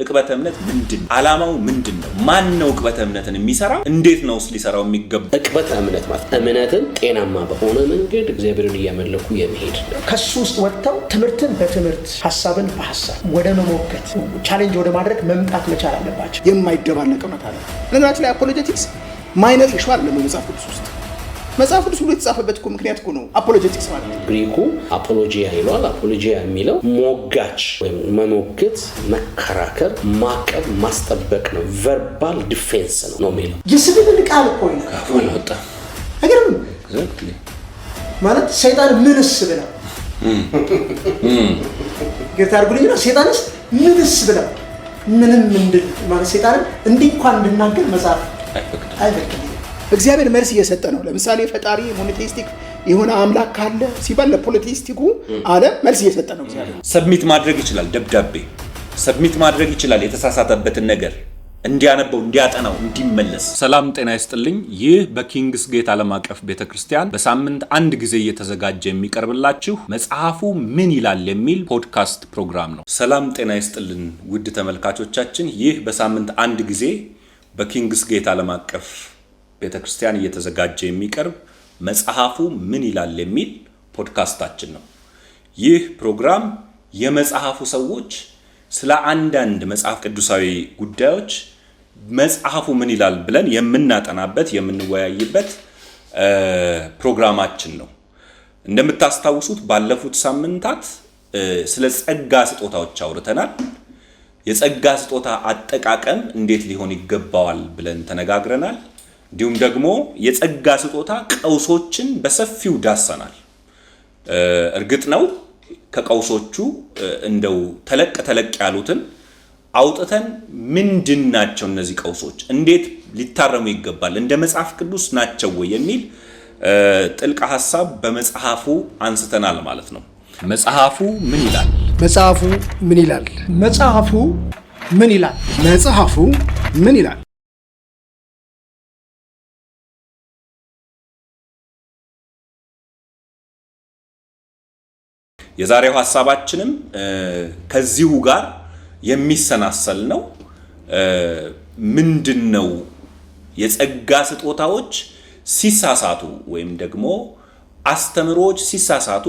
ዕቅበተ እምነት ምንድን ነው? ዓላማው ምንድን ነው? ማን ነው ዕቅበተ እምነትን የሚሰራው? እንዴት ነውስ ሊሰራው የሚገባው? ዕቅበተ እምነት ማለት እምነትን ጤናማ በሆነ መንገድ እግዚአብሔርን እያመለኩ የሚሄድ ከሱ ውስጥ ወጥተው ትምህርትን በትምህርት ሐሳብን በሐሳብ ወደ መሞገት ቻሌንጅ ወደ ማድረግ መምጣት መቻል አለባቸው። የማይደባለቅ እውነት አለ። ለምሳሌ አፖሎጀቲክስ ማይነር ኢሹ አይደለም መጽሐፍ ቅዱስ ውስጥ። መጽሐፍ ቅዱስ ሁሉ የተጻፈበት እኮ ምክንያት እኮ ነው አፖሎጀቲክስ ማለት ነው። ግሪኩ አፖሎጂያ ይሏል። አፖሎጂያ የሚለው ሞጋች ወይም መሞገት፣ መከራከር፣ ማቀብ፣ ማስጠበቅ ነው። ቨርባል ዲፌንስ ነው የሚለው። የስድብን ቃል እኮ ይወጣ አይገርም ማለት ሰይጣን ምንስ ብለው ጌታ አርጉልኝና ሰይጣንስ ምንስ ብለው ምንም እንድል ማለት ሰይጣንን እንኳን እንድናገር መጽሐፍ አይፈቅድም። እግዚአብሔር መልስ እየሰጠ ነው። ለምሳሌ ፈጣሪ ሞኖቴይስቲክ የሆነ አምላክ ካለ ሲባል ለፖሊቲስቲኩ ዓለም መልስ እየሰጠ ነው። እግዚአብሔር ሰብሚት ማድረግ ይችላል። ደብዳቤ ሰብሚት ማድረግ ይችላል። የተሳሳተበትን ነገር እንዲያነበው፣ እንዲያጠናው፣ እንዲመለስ። ሰላም ጤና ይስጥልኝ። ይህ በኪንግስ ጌት ዓለም አቀፍ ቤተክርስቲያን በሳምንት አንድ ጊዜ እየተዘጋጀ የሚቀርብላችሁ መጽሐፉ ምን ይላል የሚል ፖድካስት ፕሮግራም ነው። ሰላም ጤና ይስጥልን ውድ ተመልካቾቻችን። ይህ በሳምንት አንድ ጊዜ በኪንግስ ጌት ዓለም አቀፍ ቤተክርስቲያን እየተዘጋጀ የሚቀርብ መጽሐፉ ምን ይላል የሚል ፖድካስታችን ነው። ይህ ፕሮግራም የመጽሐፉ ሰዎች ስለ አንዳንድ መጽሐፍ ቅዱሳዊ ጉዳዮች መጽሐፉ ምን ይላል ብለን የምናጠናበት የምንወያይበት ፕሮግራማችን ነው። እንደምታስታውሱት ባለፉት ሳምንታት ስለ ጸጋ ስጦታዎች አውርተናል። የጸጋ ስጦታ አጠቃቀም እንዴት ሊሆን ይገባዋል ብለን ተነጋግረናል። እንዲሁም ደግሞ የጸጋ ስጦታ ቀውሶችን በሰፊው ዳሰናል። እርግጥ ነው ከቀውሶቹ እንደው ተለቅ ያሉትን አውጥተን ምንድናቸው እነዚህ ቀውሶች እንዴት ሊታረሙ ይገባል፣ እንደ መጽሐፍ ቅዱስ ናቸው ወይ የሚል ጥልቅ ሐሳብ በመጽሐፉ አንስተናል ማለት ነው። መጽሐፉ ምን ይላል? መጽሐፉ ምን ይላል? መጽሐፉ ምን ይላል? መጽሐፉ ምን ይላል? የዛሬው ሐሳባችንም ከዚሁ ጋር የሚሰናሰል ነው። ምንድነው የጸጋ ስጦታዎች ሲሳሳቱ ወይም ደግሞ አስተምሮች ሲሳሳቱ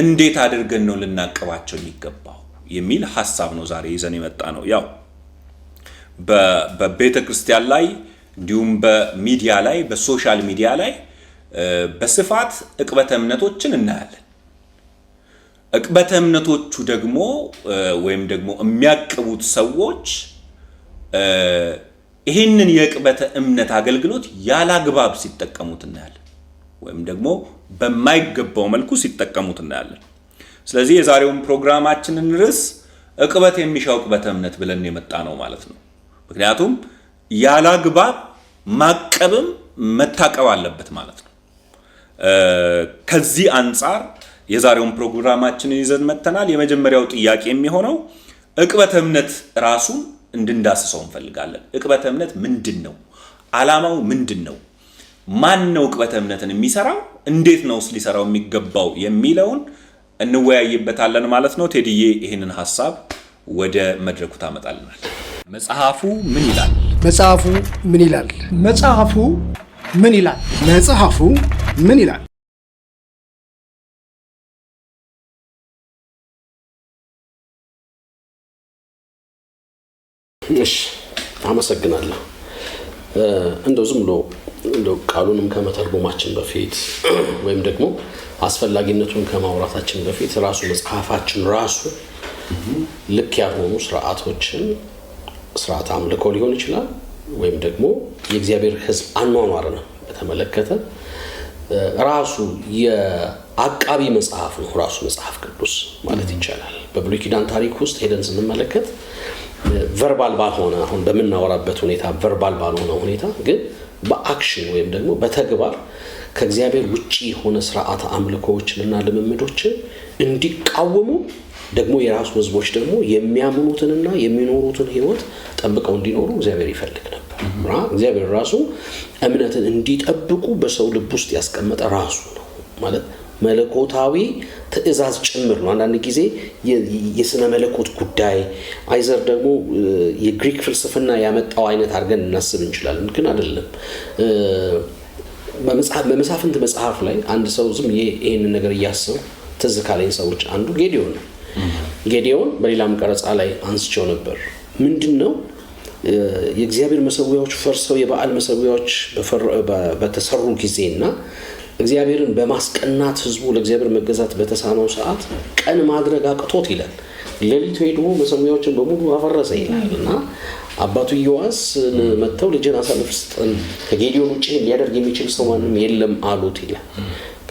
እንዴት አድርገን ነው ልናቀባቸው የሚገባው የሚል ሐሳብ ነው ዛሬ ይዘን የመጣ ነው። ያው በቤተ ክርስቲያን ላይ እንዲሁም በሚዲያ ላይ በሶሻል ሚዲያ ላይ በስፋት ዕቅበተ እምነቶችን እናያለን። ዕቅበተ እምነቶቹ ደግሞ ወይም ደግሞ የሚያቅቡት ሰዎች ይህንን የዕቅበተ እምነት አገልግሎት ያላግባብ ሲጠቀሙት እናያለን፣ ወይም ደግሞ በማይገባው መልኩ ሲጠቀሙት እናያለን። ስለዚህ የዛሬውን ፕሮግራማችንን ርዕስ ዕቅበት የሚሻው ዕቅበተ እምነት ብለን የመጣ ነው ማለት ነው። ምክንያቱም ያላግባብ ማቀብም መታቀብ አለበት ማለት ነው። ከዚህ አንጻር የዛሬውን ፕሮግራማችንን ይዘን መጥተናል። የመጀመሪያው ጥያቄ የሚሆነው ዕቅበተ እምነት ራሱን እንድንዳስሰው እንፈልጋለን። ዕቅበተ እምነት ምንድን ነው? ዓላማው ምንድን ነው? ማን ነው ዕቅበተ እምነትን የሚሰራው? እንዴት ነውስ ሊሰራው የሚገባው የሚለውን እንወያይበታለን ማለት ነው። ቴዲዬ ይህንን ሐሳብ ወደ መድረኩ ታመጣልናል። መጽሐፉ ምን ይላል? መጽሐፉ ምን ይላል? መጽሐፉ ምን ይላል? መጽሐፉ ምን ይላል? እሺ፣ አመሰግናለሁ። እንደው ዝም ብሎ እንደው ቃሉንም ከመተርጎማችን በፊት ወይም ደግሞ አስፈላጊነቱን ከማውራታችን በፊት ራሱ መጽሐፋችን ራሱ ልክ ያልሆኑ ስርዓቶችን ስርዓት አምልኮ ሊሆን ይችላል ወይም ደግሞ የእግዚአብሔር ሕዝብ አኗኗርን በተመለከተ ራሱ የአቃቢ መጽሐፍ ነው። ራሱ መጽሐፍ ቅዱስ ማለት ይቻላል። በብሉይ ኪዳን ታሪክ ውስጥ ሄደን ስንመለከት ቨርባል ባልሆነ አሁን በመናወራበት ሁኔታ ቨርባል ባልሆነ ሁኔታ ግን በአክሽን ወይም ደግሞ በተግባር ከእግዚአብሔር ውጪ የሆነ ስርዓት አምልኮዎችንና ልምምዶችን እንዲቃወሙ ደግሞ የራሱ ህዝቦች ደግሞ የሚያምኑትንና የሚኖሩትን ህይወት ጠብቀው እንዲኖሩ እግዚአብሔር ይፈልግ ነበር። እግዚአብሔር ራሱ እምነትን እንዲጠብቁ በሰው ልብ ውስጥ ያስቀመጠ ራሱ ነው ማለት መለኮታዊ ትእዛዝ ጭምር ነው። አንዳንድ ጊዜ የስነ መለኮት ጉዳይ አይዘር ደግሞ የግሪክ ፍልስፍና ያመጣው አይነት አድርገን እናስብ እንችላለን፣ ግን አይደለም። በመሳፍንት መጽሐፍ ላይ አንድ ሰው ዝም ይሄንን ነገር እያሰቡ ትዝ ካለኝ ሰዎች አንዱ ጌዲዮን ነው። ጌዲዮን በሌላም ቀረጻ ላይ አንስቸው ነበር። ምንድነው የእግዚአብሔር መሰዊያዎች ፈርሰው የበዓል መሰዊያዎች በተሰሩ ጊዜና እግዚአብሔርን በማስቀናት ህዝቡ ለእግዚአብሔር መገዛት በተሳነው ሰዓት ቀን ማድረግ አቅቶት ይላል ሌሊት ሄዶ መሰዊያዎችን በሙሉ አፈረሰ ይላልና አባቱ ኢዮአስ መተው ልጅን አሳልፍ ስጠን ከጌዲዮን ውጪ ሊያደርግ የሚችል ሰው ማንም የለም አሉት ይላል።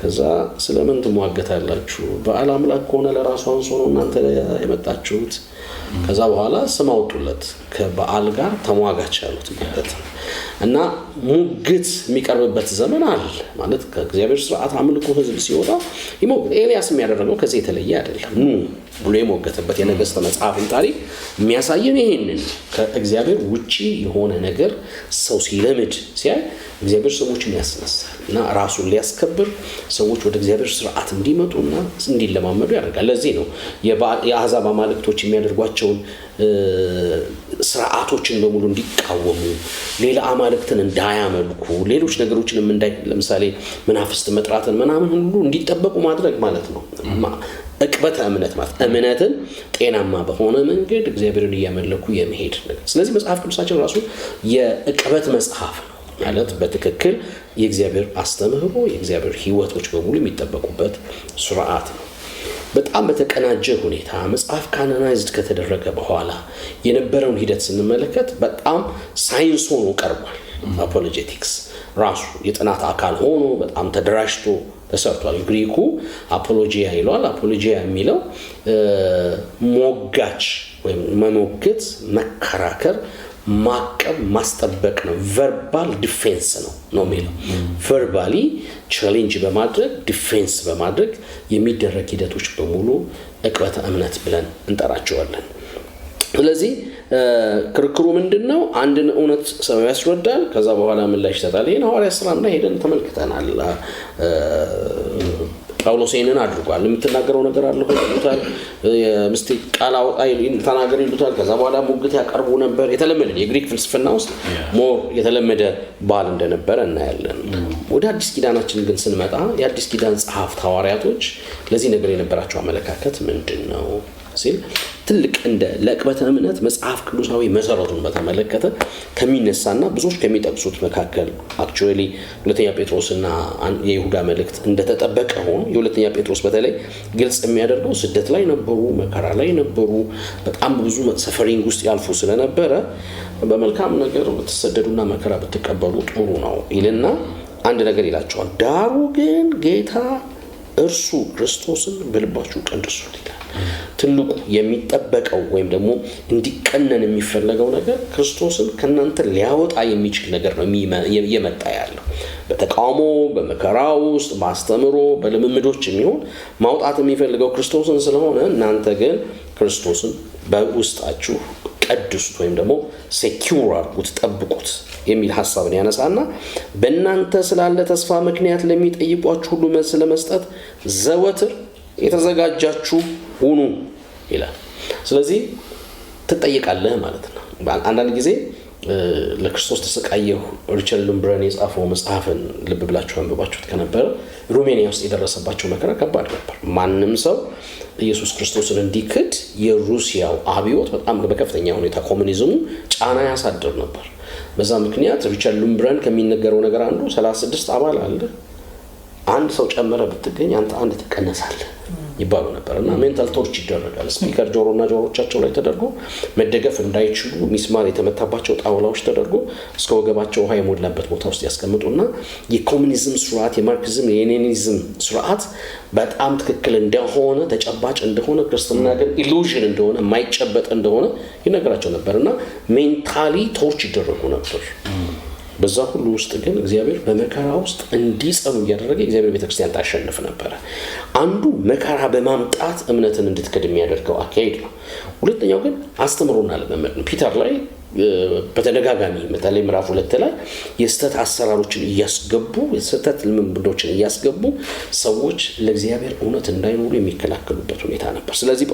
ከዛ ስለምን ትሟገታላችሁ? በዓል አምላክ ከሆነ ለራሱ አንሶ ነው እናንተ የመጣችሁት። ከዛ በኋላ ስም አውጡለት ከበዓል ጋር ተሟጋች ያሉት ማለት ነው። እና ሙግት የሚቀርብበት ዘመን አለ ማለት ከእግዚአብሔር ሥርዓት አምልኮ ህዝብ ሲወጣ ኤልያስ የሚያደርገው ከዚህ የተለየ አይደለም። ብሎ የሞገተበት የነገሥት መጽሐፍን ታሪክ የሚያሳየን ይሄንን ከእግዚአብሔር ውጪ የሆነ ነገር ሰው ሲለምድ ሲያይ እግዚአብሔር ሰዎችን ያስነሳል እና ራሱን ሊያስከብር ሰዎች ወደ እግዚአብሔር ሥርዓት እንዲመጡና እንዲለማመዱ ያደርጋል። ለዚህ ነው የአሕዛብ አማልክቶች የሚያደርጓቸውን ስርዓቶችን በሙሉ እንዲቃወሙ፣ ሌላ አማልክትን እንዳያመልኩ፣ ሌሎች ነገሮችንም ለምሳሌ መናፍስት መጥራትን ምናምን ሁሉ እንዲጠበቁ ማድረግ ማለት ነው። እቅበተ እምነት ማለት እምነትን ጤናማ በሆነ መንገድ እግዚአብሔርን እያመለኩ የመሄድ ነገር። ስለዚህ መጽሐፍ ቅዱሳችን ራሱ የእቅበት መጽሐፍ ነው ማለት በትክክል የእግዚአብሔር አስተምህሮ የእግዚአብሔር ሕይወቶች በሙሉ የሚጠበቁበት ሥርዓት ነው። በጣም በተቀናጀ ሁኔታ መጽሐፍ ካኖናይዝድ ከተደረገ በኋላ የነበረውን ሂደት ስንመለከት በጣም ሳይንስ ሆኖ ቀርቧል። አፖሎጄቲክስ ራሱ የጥናት አካል ሆኖ በጣም ተደራጅቶ ተሰርቷል። ግሪኩ አፖሎጂያ ይሏል። አፖሎጂያ የሚለው ሞጋች ወይም መሞገት፣ መከራከር፣ ማቀብ፣ ማስጠበቅ ነው። ቨርባል ዲፌንስ ነው የሚለው። ቨርባሊ ቻሌንጅ በማድረግ ዲፌንስ በማድረግ የሚደረግ ሂደቶች በሙሉ ዕቅበተ እምነት ብለን እንጠራቸዋለን። ስለዚህ ክርክሩ ምንድነው? አንድን እውነት ሰው ያስረዳል፣ ከዛ በኋላ ምላሽ ይሰጣል። ይሄን ሐዋርያት ሥራ ላይ ሄደን ተመልክተናል። ጳውሎስ ይሄንን አድርጓል። የምትናገረው ነገር አለ ይሉታል፣ የምስጢር ቃል አውጣ ተናገር ይሉታል። ከዛ በኋላ ሙግት ያቀርቡ ነበር። የተለመደ የግሪክ ፍልስፍና ውስጥ ሞር የተለመደ ባህል እንደነበረ እናያለን። ወደ አዲስ ኪዳናችን ግን ስንመጣ የአዲስ ኪዳን ጸሐፍት ሐዋርያቶች ለዚህ ነገር የነበራቸው አመለካከት ምንድነው ሲል ትልቅ እንደ ለዕቅበተ እምነት መጽሐፍ ቅዱሳዊ መሰረቱን በተመለከተ ከሚነሳና ብዙዎች ከሚጠቅሱት መካከል አክቹአሊ ሁለተኛ ጴጥሮስና የይሁዳ መልእክት እንደተጠበቀ ሆኖ የሁለተኛ ጴጥሮስ በተለይ ግልጽ የሚያደርገው ስደት ላይ ነበሩ፣ መከራ ላይ ነበሩ፣ በጣም ብዙ ሰፈሪንግ ውስጥ ያልፉ ስለነበረ በመልካም ነገር ብትሰደዱና መከራ ብትቀበሉ ጥሩ ነው ይልና አንድ ነገር ይላቸዋል። ዳሩ ግን ጌታ እርሱ ክርስቶስን በልባችሁ ቀድሱት ይላል። ትልቁ የሚጠበቀው ወይም ደግሞ እንዲቀነን የሚፈለገው ነገር ክርስቶስን ከናንተ ሊያወጣ የሚችል ነገር ነው እየመጣ ያለው። በተቃውሞ በመከራ ውስጥ በአስተምሮ በልምምዶች የሚሆን ማውጣት የሚፈልገው ክርስቶስን ስለሆነ እናንተ ግን ክርስቶስን በውስጣችሁ ቀድሱት ወይም ደግሞ ሴኪዩር አድርጉት፣ ጠብቁት የሚል ሐሳብን ያነሳና በእናንተ ስላለ ተስፋ ምክንያት ለሚጠይቋችሁ ሁሉ መልስ ለመስጠት ዘወትር የተዘጋጃችሁ ሁኑ ይላል። ስለዚህ ትጠይቃለህ ማለት ነው። አንዳንድ ጊዜ ለክርስቶስ ተሰቃየሁ ሪቻርድ ሉምብረን የጻፈው መጽሐፍን ልብ ብላችሁ አንብባችሁት ከነበረ ሩሜኒያ ውስጥ የደረሰባቸው መከራ ከባድ ነበር። ማንም ሰው ኢየሱስ ክርስቶስን እንዲክድ የሩሲያው አብዮት በጣም በከፍተኛ ሁኔታ ኮሙኒዝሙ ጫና ያሳድር ነበር። በዛ ምክንያት ሪቻርድ ሉምብረን ከሚነገረው ነገር አንዱ 36 አባል አለ፣ አንድ ሰው ጨመረ ብትገኝ አንተ አንድ ትቀነሳለህ ይባሉ ነበር እና ሜንታል ቶርች ይደረጋል። ስፒከር ጆሮና ጆሮቻቸው ላይ ተደርጎ መደገፍ እንዳይችሉ ሚስማር የተመታባቸው ጣውላዎች ተደርጎ እስከ ወገባቸው ውሃ የሞላበት ቦታ ውስጥ ያስቀምጡና የኮሙኒዝም ስርዓት የማርክሲዝም የሌኒኒዝም ስርዓት በጣም ትክክል እንደሆነ ተጨባጭ እንደሆነ ክርስትና ግን ኢሉዥን እንደሆነ የማይጨበጥ እንደሆነ ይነገራቸው ነበርና ሜንታሊ ቶርች ይደረጉ ነበር። በዛ ሁሉ ውስጥ ግን እግዚአብሔር በመከራ ውስጥ እንዲጸኑ እያደረገ የእግዚአብሔር ቤተክርስቲያን ታሸንፍ ነበር። አንዱ መከራ በማምጣት እምነትን እንድትከድ የሚያደርገው አካሄድ ነው። ሁለተኛው ግን አስተምሮና ለመመድ ነው። ፒተር ላይ በተደጋጋሚ በተለይ ምዕራፍ 2 ላይ የስተት አሰራሮችን እያስገቡ የስተት ልምምዶችን እያስገቡ ሰዎች ለእግዚአብሔር እውነት እንዳይኖሩ የሚከላከሉበት ሁኔታ ነበር። ስለዚህ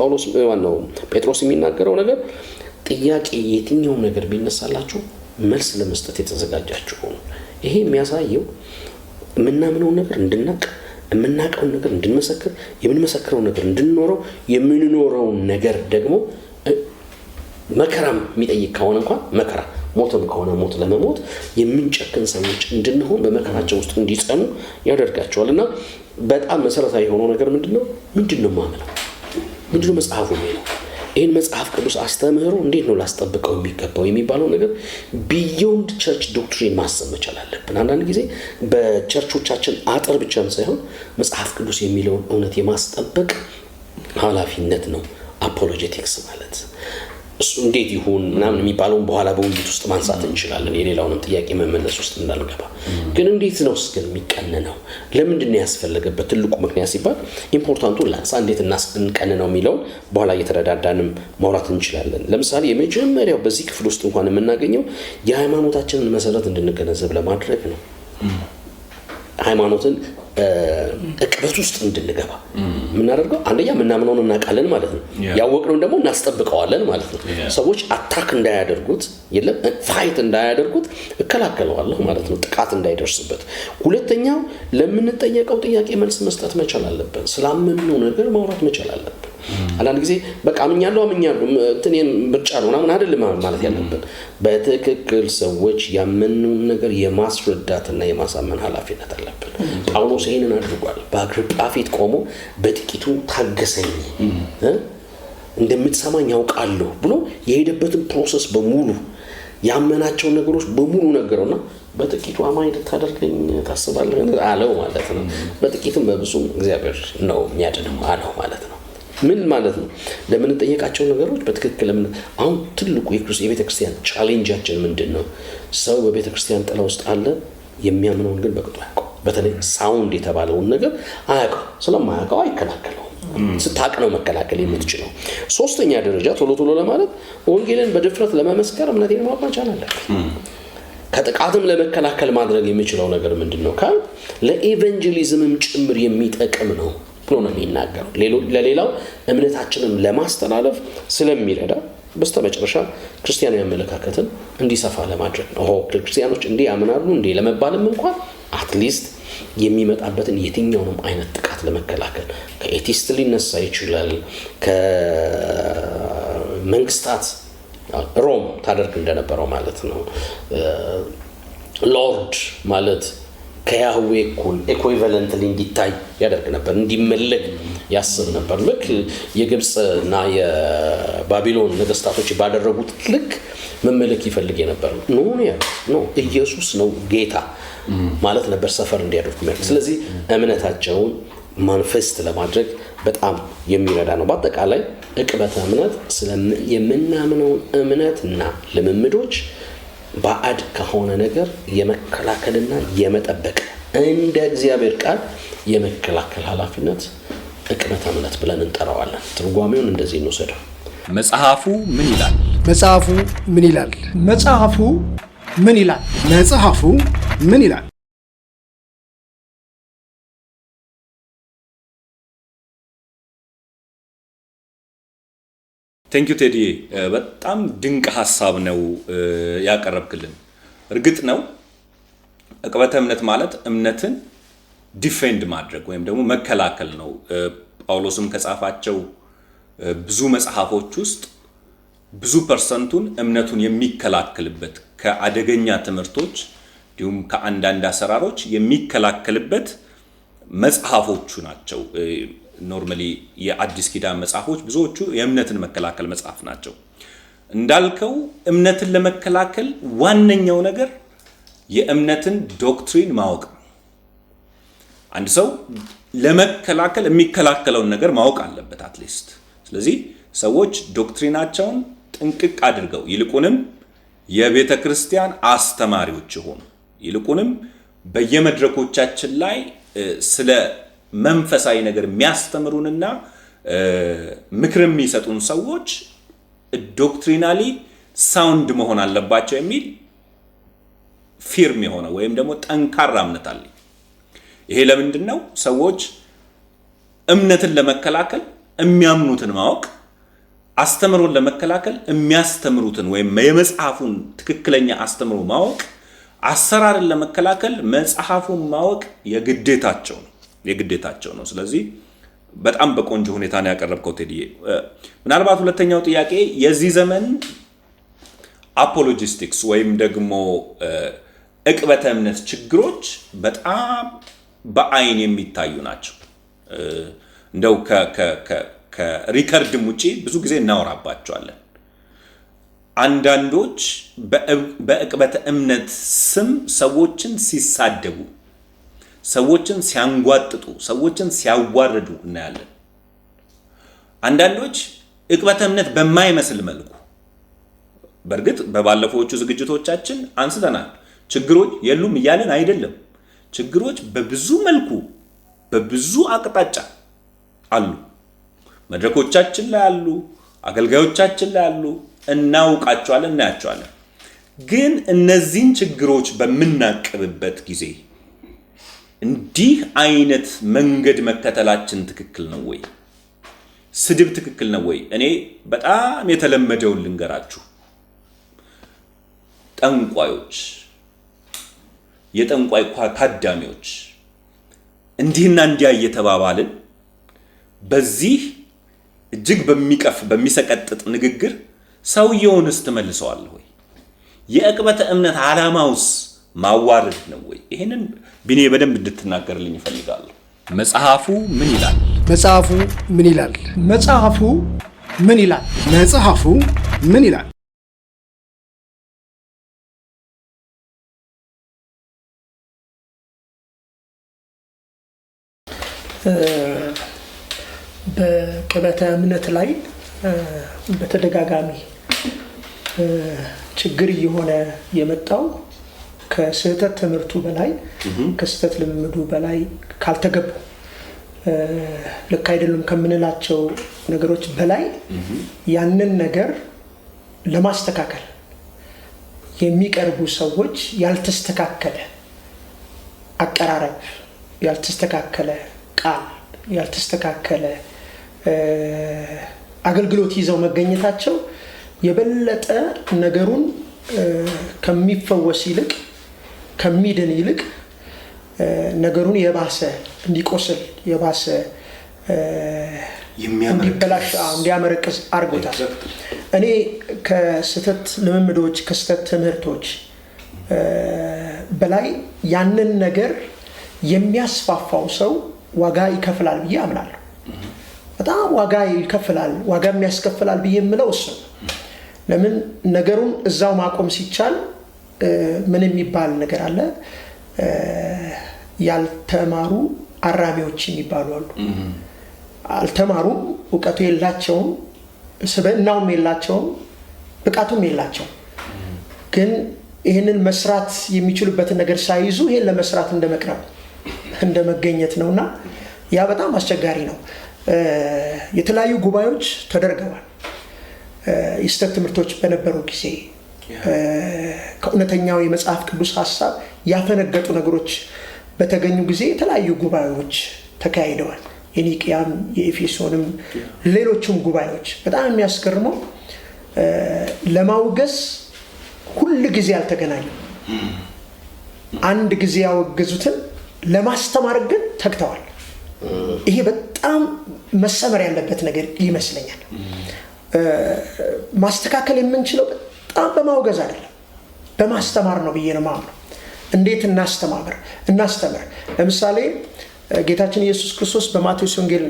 ጴጥሮስ የሚናገረው ነገር ጥያቄ የትኛውም ነገር ቢነሳላችሁ መልስ ለመስጠት የተዘጋጃችሁ ሆኑ። ይሄ የሚያሳየው የምናምነውን ነገር እንድናቅ የምናውቀውን ነገር እንድንመሰክር የምንመሰክረው ነገር እንድንኖረው የምንኖረውን ነገር ደግሞ መከራም የሚጠይቅ ከሆነ እንኳን መከራ ሞትም ከሆነ ሞት ለመሞት የምንጨክን ሰዎች እንድንሆን በመከራቸው ውስጥ እንዲጸኑ ያደርጋቸዋልና በጣም መሰረታዊ የሆነው ነገር ምንድነው ማመነው ምንድነው መጽሐፉ የሚለው ይህን መጽሐፍ ቅዱስ አስተምህሮ እንዴት ነው ላስጠብቀው የሚገባው የሚባለው ነገር ቢዮንድ ቸርች ዶክትሪን ማሰብ መቻል አለብን። አንዳንድ ጊዜ በቸርቾቻችን አጥር ብቻም ሳይሆን መጽሐፍ ቅዱስ የሚለውን እውነት የማስጠበቅ ኃላፊነት ነው አፖሎጄቲክስ ማለት። እሱ እንዴት ይሁን ምናምን የሚባለውን በኋላ በውይይት ውስጥ ማንሳት እንችላለን፣ የሌላውንም ጥያቄ መመለስ ውስጥ እንዳንገባ። ግን እንዴት ነው ግን የሚቀንነው ለምንድን ነው ያስፈልገበት ትልቁ ምክንያት ሲባል ኢምፖርታንቱን ላንሳ፣ እንዴት እንቀንነው የሚለውን በኋላ እየተረዳዳንም ማውራት እንችላለን። ለምሳሌ የመጀመሪያው በዚህ ክፍል ውስጥ እንኳን የምናገኘው የሃይማኖታችንን መሰረት እንድንገነዘብ ለማድረግ ነው። ሃይማኖትን እቅበት ውስጥ እንድንገባ ምናደርገው አንደኛ ምናምነውን እናውቃለን ማለት ነው። ያወቅነውን ደግሞ እናስጠብቀዋለን ማለት ነው። ሰዎች አታክ እንዳያደርጉት የለም ፋይት እንዳያደርጉት እከላከለዋለሁ ማለት ነው፣ ጥቃት እንዳይደርስበት። ሁለተኛው ለምንጠየቀው ጥያቄ መልስ መስጠት መቻል አለብን። ስላመንነው ነገር ማውራት መቻል አለብን። አንዳንድ ጊዜ በቃ አምኛለሁ እንትኔን ብርጫ ነው ምናምን አይደለም ማለት ያለብን። በትክክል ሰዎች ያመኑን ነገር የማስረዳትና የማሳመን ኃላፊነት አለብን። ጳውሎስ ይሄንን አድርጓል። በአግሪጳ ፊት ቆሞ በጥቂቱ ታገሰኝ እንደምትሰማኝ ያውቃለሁ ብሎ የሄደበትን ፕሮሰስ በሙሉ ያመናቸው ነገሮች በሙሉ ነገረውና በጥቂቱ አማኝ ልታደርገኝ ታስባለህ አለው ማለት ነው። በጥቂቱም በብዙም እግዚአብሔር ነው የሚያድነው አለው ማለት ነው። ምን ማለት ነው? ለምንጠየቃቸው ነገሮች በትክክል አሁን ትልቁ የቤተክርስቲያን ቻሌንጃችን ምንድነው? ሰው በቤተክርስቲያን ጥላ ውስጥ አለ፣ የሚያምነውን ግን በቅጡ አያውቀው። በተለይ ሳውንድ የተባለውን ነገር አያውቀው። ስለማያውቀው አይከላከለውም። ስታቅ ነው መከላከል የምትችለው። ሶስተኛ ደረጃ ቶሎ ለማለት ወንጌልን በድፍረት ለመመስከር እምነቴን ማወቅ መቻል አለብን። ከጥቃትም ለመከላከል ማድረግ የሚችለው ነገር ምንድነው? ለኤቫንጀሊዝምም ጭምር የሚጠቅም ነው ብሎ ነው የሚናገረው። ለሌላው እምነታችንን ለማስተላለፍ ስለሚረዳ በስተመጨረሻ ክርስቲያናዊ አመለካከትን እንዲሰፋ ለማድረግ ነው። ክርስቲያኖች እንዲህ ያምናሉ እንዲህ ለመባልም እንኳን አትሊስት የሚመጣበትን የትኛውንም አይነት ጥቃት ለመከላከል ከኤቲስት ሊነሳ ይችላል። ከመንግስታት ሮም ታደርግ እንደነበረው ማለት ነው። ሎርድ ማለት ከያህዌ እኩል ኢኩዊቫለንትሊ እንዲታይ ያደርግ ነበር፣ እንዲመለክ ያስብ ነበር። ልክ የግብፅና የባቢሎን ነገስታቶች ባደረጉት ልክ መመለክ ይፈልግ ነበር። ኖ ኢየሱስ ነው ጌታ ማለት ነበር ሰፈር እንዲያደርጉ ማለት። ስለዚህ እምነታቸውን ማንፌስት ለማድረግ በጣም የሚረዳ ነው። በአጠቃላይ ዕቅበተ እምነት የምናምነው እምነትና ልምምዶች ባዕድ ከሆነ ነገር የመከላከልና የመጠበቅ እንደ እግዚአብሔር ቃል የመከላከል ኃላፊነት ዕቅበተ እምነት ብለን እንጠራዋለን። ትርጓሜውን እንደዚህ እንወስደው። መጽሐፉ ምን ይላል? መጽሐፉ ምን ይላል? መጽሐፉ ምን ይላል? መጽሐፉ ምን ይላል? ቴንክ ዩ ቴዲ፣ በጣም ድንቅ ሐሳብ ነው ያቀረብክልን። እርግጥ ነው ዕቅበተ እምነት ማለት እምነትን ዲፌንድ ማድረግ ወይም ደግሞ መከላከል ነው። ጳውሎስም ከጻፋቸው ብዙ መጽሐፎች ውስጥ ብዙ ፐርሰንቱን እምነቱን የሚከላከልበት ከአደገኛ ትምህርቶች እንዲሁም ከአንዳንድ አሰራሮች የሚከላከልበት መጽሐፎቹ ናቸው። ኖርማሊ የአዲስ ኪዳን መጽሐፎች ብዙዎቹ የእምነትን መከላከል መጽሐፍ ናቸው። እንዳልከው እምነትን ለመከላከል ዋነኛው ነገር የእምነትን ዶክትሪን ማወቅ ነው። አንድ ሰው ለመከላከል የሚከላከለውን ነገር ማወቅ አለበት አትሊስት። ስለዚህ ሰዎች ዶክትሪናቸውን ጥንቅቅ አድርገው ይልቁንም የቤተ ክርስቲያን አስተማሪዎች ሆኑ ይልቁንም በየመድረኮቻችን ላይ ስለ መንፈሳዊ ነገር የሚያስተምሩንና ምክር የሚሰጡን ሰዎች ዶክትሪናሊ ሳውንድ መሆን አለባቸው የሚል ፊርም የሆነ ወይም ደግሞ ጠንካራ እምነት አለኝ። ይሄ ለምንድን ነው? ሰዎች እምነትን ለመከላከል የሚያምኑትን ማወቅ፣ አስተምሮን ለመከላከል የሚያስተምሩትን ወይም የመጽሐፉን ትክክለኛ አስተምሮ ማወቅ፣ አሰራርን ለመከላከል መጽሐፉን ማወቅ የግዴታቸው ነው። ስለዚህ በጣም በቆንጆ ሁኔታ ነው ያቀረብከው ቴዲዬ። ምናልባት ሁለተኛው ጥያቄ የዚህ ዘመን አፖሎጂስቲክስ ወይም ደግሞ ዕቅበተ እምነት ችግሮች በጣም በአይን የሚታዩ ናቸው። እንደው ከሪከርድም ውጪ ብዙ ጊዜ እናወራባቸዋለን። አንዳንዶች በዕቅበተ እምነት ስም ሰዎችን ሲሳደቡ፣ ሰዎችን ሲያንጓጥጡ፣ ሰዎችን ሲያዋርዱ እናያለን። አንዳንዶች ዕቅበተ እምነት በማይመስል መልኩ፣ በእርግጥ በባለፈዎቹ ዝግጅቶቻችን አንስተናል። ችግሮች የሉም እያለን አይደለም። ችግሮች በብዙ መልኩ በብዙ አቅጣጫ አሉ። መድረኮቻችን ላይ አሉ፣ አገልጋዮቻችን ላይ አሉ። እናውቃቸዋለን፣ እናያቸዋለን። ግን እነዚህን ችግሮች በምናቅብበት ጊዜ እንዲህ አይነት መንገድ መከተላችን ትክክል ነው ወይ? ስድብ ትክክል ነው ወይ? እኔ በጣም የተለመደውን ልንገራችሁ። ጠንቋዮች፣ የጠንቋይ ታዳሚዎች እንዲህና እንዲያ እየተባባልን በዚህ እጅግ በሚቀፍ በሚሰቀጥጥ ንግግር ሰውየውንስ ትመልሰዋለህ ወይ? የዕቅበተ እምነት ዓላማውስ ማዋረድ ነው ወይ? ይሄንን ቢኔ በደንብ እንድትናገርልኝ እፈልጋለሁ። መጽሐፉ ምን ይላል? መጽሐፉ ምን ይላል? መጽሐፉ ምን ይላል? መጽሐፉ ምን ይላል? በዕቅበተ እምነት ላይ በተደጋጋሚ ችግር እየሆነ የመጣው ከስህተት ትምህርቱ በላይ ከስህተት ልምምዱ በላይ ካልተገቡ ልክ አይደለም ከምንላቸው ነገሮች በላይ ያንን ነገር ለማስተካከል የሚቀርቡ ሰዎች ያልተስተካከለ አቀራረብ፣ ያልተስተካከለ ቃል፣ ያልተስተካከለ አገልግሎት ይዘው መገኘታቸው የበለጠ ነገሩን ከሚፈወስ ይልቅ ከሚድን ይልቅ ነገሩን የባሰ እንዲቆስል የባሰ እንዲበላሽ እንዲያመረቅዝ አድርጎታል። እኔ ከስህተት ልምምዶች ከስህተት ትምህርቶች በላይ ያንን ነገር የሚያስፋፋው ሰው ዋጋ ይከፍላል ብዬ አምናለሁ። በጣም ዋጋ ይከፍላል፣ ዋጋ የሚያስከፍላል ብዬ የምለው እሱ ነው። ለምን ነገሩን እዛው ማቆም ሲቻል ምን የሚባል ነገር አለ? ያልተማሩ አራሚዎች የሚባሉ አሉ። አልተማሩም፣ እውቀቱ የላቸውም፣ ስብዕናውም የላቸውም፣ ብቃቱም የላቸውም። ግን ይህንን መስራት የሚችሉበትን ነገር ሳይዙ ይህን ለመስራት እንደመቅረብ እንደመገኘት ነውና ያ በጣም አስቸጋሪ ነው። የተለያዩ ጉባኤዎች ተደርገዋል። የስህተት ትምህርቶች በነበሩ ጊዜ ከእውነተኛው የመጽሐፍ ቅዱስ ሐሳብ ያፈነገጡ ነገሮች በተገኙ ጊዜ የተለያዩ ጉባኤዎች ተካሂደዋል። የኒቅያም፣ የኤፌሶንም ሌሎችም ጉባኤዎች። በጣም የሚያስገርመው ለማውገዝ ሁል ጊዜ አልተገናኙም። አንድ ጊዜ ያወገዙትን ለማስተማር ግን ተግተዋል። ይሄ በጣም መሰመር ያለበት ነገር ይመስለኛል። ማስተካከል የምንችለው በጣም በማውገዝ አይደለም፣ በማስተማር ነው ብዬ ነው የማምነው። እንዴት እናስተምር? ለምሳሌ ጌታችን ኢየሱስ ክርስቶስ በማቴዎስ ወንጌል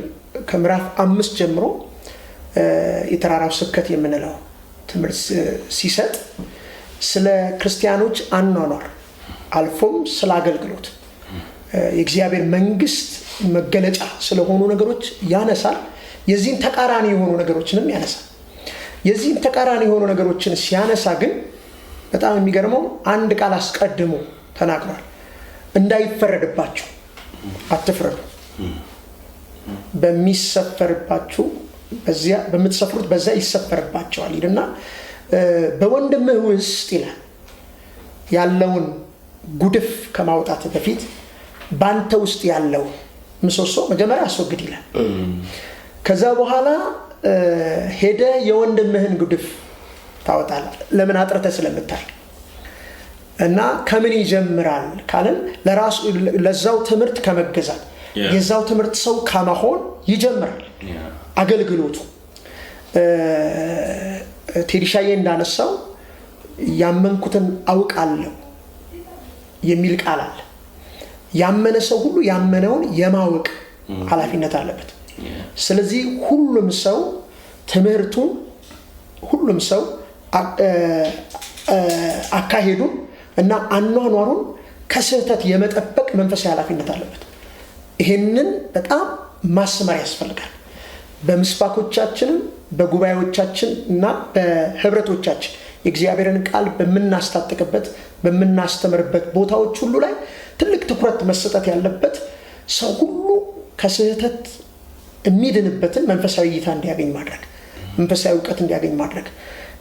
ከምዕራፍ 5 ጀምሮ የተራራው ስብከት የምንለው ትምህርት ሲሰጥ ስለ ክርስቲያኖች አኗኗር አልፎም ስለ አገልግሎት የእግዚአብሔር መንግስት መገለጫ ስለሆኑ ነገሮች ያነሳል። የዚህን ተቃራኒ የሆኑ ነገሮችንም ያነሳል። የዚህን ተቃራኒ የሆኑ ነገሮችን ሲያነሳ ግን በጣም የሚገርመው አንድ ቃል አስቀድሞ ተናግሯል። እንዳይፈረድባችሁ አትፍረዱ፣ በሚሰፈርባችሁ በዚያ በምትሰፍሩት በዛ ይሰፈርባቸዋል ይልና በወንድምህ ውስጥ ይላል ያለውን ጉድፍ ከማውጣት በፊት ባንተ ውስጥ ያለው ምሰሶ መጀመሪያ አስወግድ ይላል። ከዛ በኋላ ሄደ የወንድምህን ጉድፍ ታወጣለህ። ለምን አጥርተህ ስለምታይ እና ከምን ይጀምራል ካልን ለራሱ ለዛው ትምህርት ከመገዛት የዛው ትምህርት ሰው ከመሆን ይጀምራል አገልግሎቱ። ቴዲሻዬ እንዳነሳው ያመንኩትን አውቃለሁ የሚል ቃል አለ። ያመነ ሰው ሁሉ ያመነውን የማወቅ ኃላፊነት አለበት። ስለዚህ ሁሉም ሰው ትምህርቱን ሁሉም ሰው አካሄዱን እና አኗኗሩን ከስህተት የመጠበቅ መንፈሳዊ ኃላፊነት አለበት። ይሄንን በጣም ማስመር ያስፈልጋል። በምስባኮቻችንም በጉባኤዎቻችን እና በህብረቶቻችን የእግዚአብሔርን ቃል በምናስታጥቅበት በምናስተምርበት ቦታዎች ሁሉ ላይ ትልቅ ትኩረት መሰጠት ያለበት ሰው ሁሉ ከስህተት የሚድንበትን መንፈሳዊ እይታ እንዲያገኝ ማድረግ፣ መንፈሳዊ እውቀት እንዲያገኝ ማድረግ።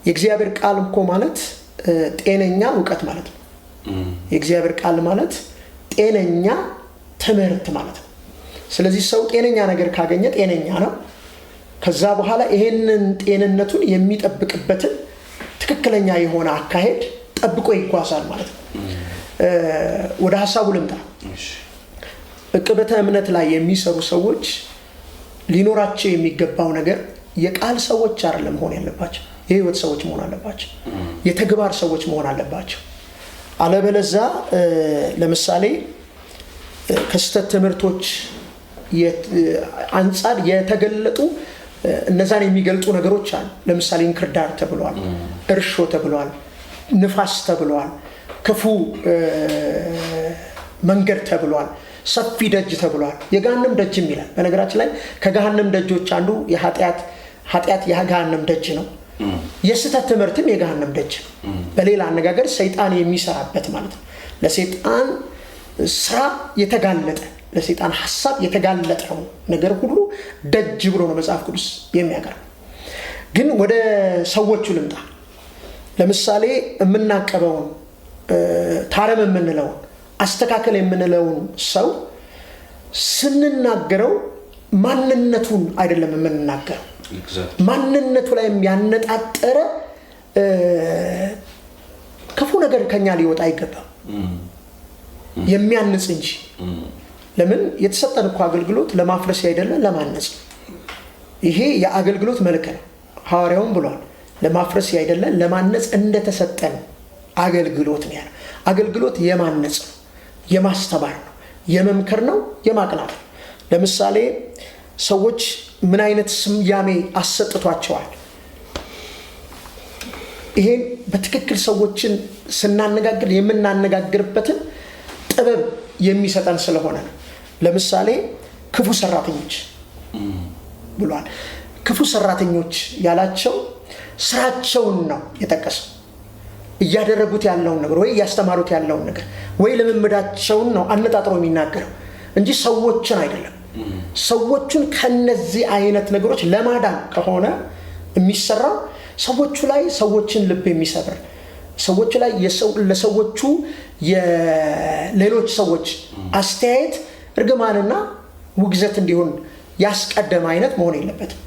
የእግዚአብሔር ቃል እኮ ማለት ጤነኛ እውቀት ማለት ነው። የእግዚአብሔር ቃል ማለት ጤነኛ ትምህርት ማለት ነው። ስለዚህ ሰው ጤነኛ ነገር ካገኘ ጤነኛ ነው። ከዛ በኋላ ይሄንን ጤንነቱን የሚጠብቅበትን ትክክለኛ የሆነ አካሄድ ጠብቆ ይጓዛል ማለት ነው። ወደ ሐሳቡ ልምጣ። ዕቅበተ እምነት ላይ የሚሰሩ ሰዎች ሊኖራቸው የሚገባው ነገር የቃል ሰዎች አይደለም መሆን ያለባቸው፣ የህይወት ሰዎች መሆን አለባቸው። የተግባር ሰዎች መሆን አለባቸው። አለበለዚያ ለምሳሌ ከስተት ትምህርቶች አንጻር የተገለጡ እነዛን የሚገልጡ ነገሮች አሉ። ለምሳሌ እንክርዳድ ተብሏል፣ እርሾ ተብሏል፣ ንፋስ ተብሏል፣ ክፉ መንገድ ተብሏል፣ ሰፊ ደጅ ተብሏል፣ የገሃነም ደጅም ይላል። በነገራችን ላይ ከገሃነም ደጆች አንዱ ኃጢአት የገሃነም ደጅ ነው። የስህተት ትምህርትም የገሃነም ደጅ ነው። በሌላ አነጋገር ሰይጣን የሚሰራበት ማለት ነው። ለሰይጣን ስራ የተጋለጠ ለሰይጣን ሐሳብ የተጋለጠው ነገር ሁሉ ደጅ ብሎ ነው መጽሐፍ ቅዱስ የሚያቀርበው። ግን ወደ ሰዎቹ ልምጣ። ለምሳሌ የምናቀበውን ታረም የምንለውን አስተካከል የምንለውን ሰው ስንናገረው ማንነቱን አይደለም የምንናገረው፣ ማንነቱ ላይ ያነጣጠረ ክፉ ነገር ከኛ ሊወጣ አይገባም፣ የሚያንጽ እንጂ። ለምን የተሰጠን እኮ አገልግሎት ለማፍረስ አይደለም ለማነጽ። ይሄ የአገልግሎት መልክ ነው። ሐዋርያውም ብሏል ለማፍረስ አይደለም ለማነጽ እንደተሰጠን አገልግሎት ነው ያለው። አገልግሎት የማነጽ ነው፣ የማስተማር ነው፣ የመምከር ነው፣ የማቅናት ነው። ለምሳሌ ሰዎች ምን አይነት ስያሜ አሰጥቷቸዋል? ይሄን በትክክል ሰዎችን ስናነጋግር የምናነጋግርበትን ጥበብ የሚሰጠን ስለሆነ ነው። ለምሳሌ ክፉ ሰራተኞች ብሏል። ክፉ ሰራተኞች ያላቸው ስራቸውን ነው የጠቀሰው። እያደረጉት ያለውን ነገር ወይ እያስተማሩት ያለውን ነገር ወይ ልምምዳቸውን ነው አነጣጥሮ የሚናገረው እንጂ ሰዎችን አይደለም። ሰዎቹን ከነዚህ አይነት ነገሮች ለማዳን ከሆነ የሚሰራው ሰዎቹ ላይ ሰዎችን ልብ የሚሰብር ሰዎች ላይ ለሰዎቹ የሌሎች ሰዎች አስተያየት እርግማንና ውግዘት እንዲሆን ያስቀደመ አይነት መሆን የለበትም።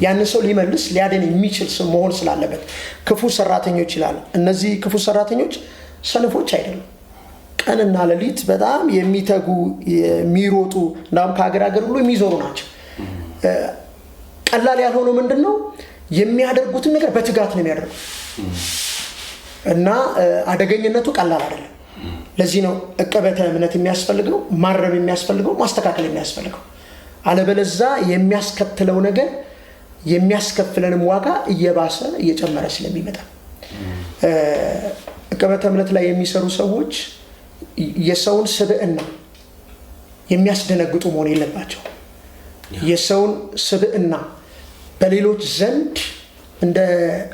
ያንን ሰው ሊመልስ ሊያድን የሚችል መሆን ስላለበት ክፉ ሰራተኞች ይላል። እነዚህ ክፉ ሰራተኞች ሰነፎች አይደሉም። ቀንና ሌሊት በጣም የሚተጉ የሚሮጡ እንዳውም ከሀገር ሀገር ሁሉ የሚዞሩ ናቸው። ቀላል ያልሆነው ምንድነው? የሚያደርጉትን ነገር በትጋት ነው የሚያደርጉት እና አደገኝነቱ ቀላል አይደለም። ለዚህ ነው ዕቅበተ እምነት የሚያስፈልገው፣ ማረም የሚያስፈልገው፣ ማስተካከል የሚያስፈልገው። አለበለዚያ የሚያስከትለው ነገር የሚያስከፍለንም ዋጋ እየባሰ እየጨመረ ስለሚመጣ ዕቅበተ እምነት ላይ የሚሰሩ ሰዎች የሰውን ስብዕና የሚያስደነግጡ መሆን የለባቸው። የሰውን ስብዕና በሌሎች ዘንድ እንደ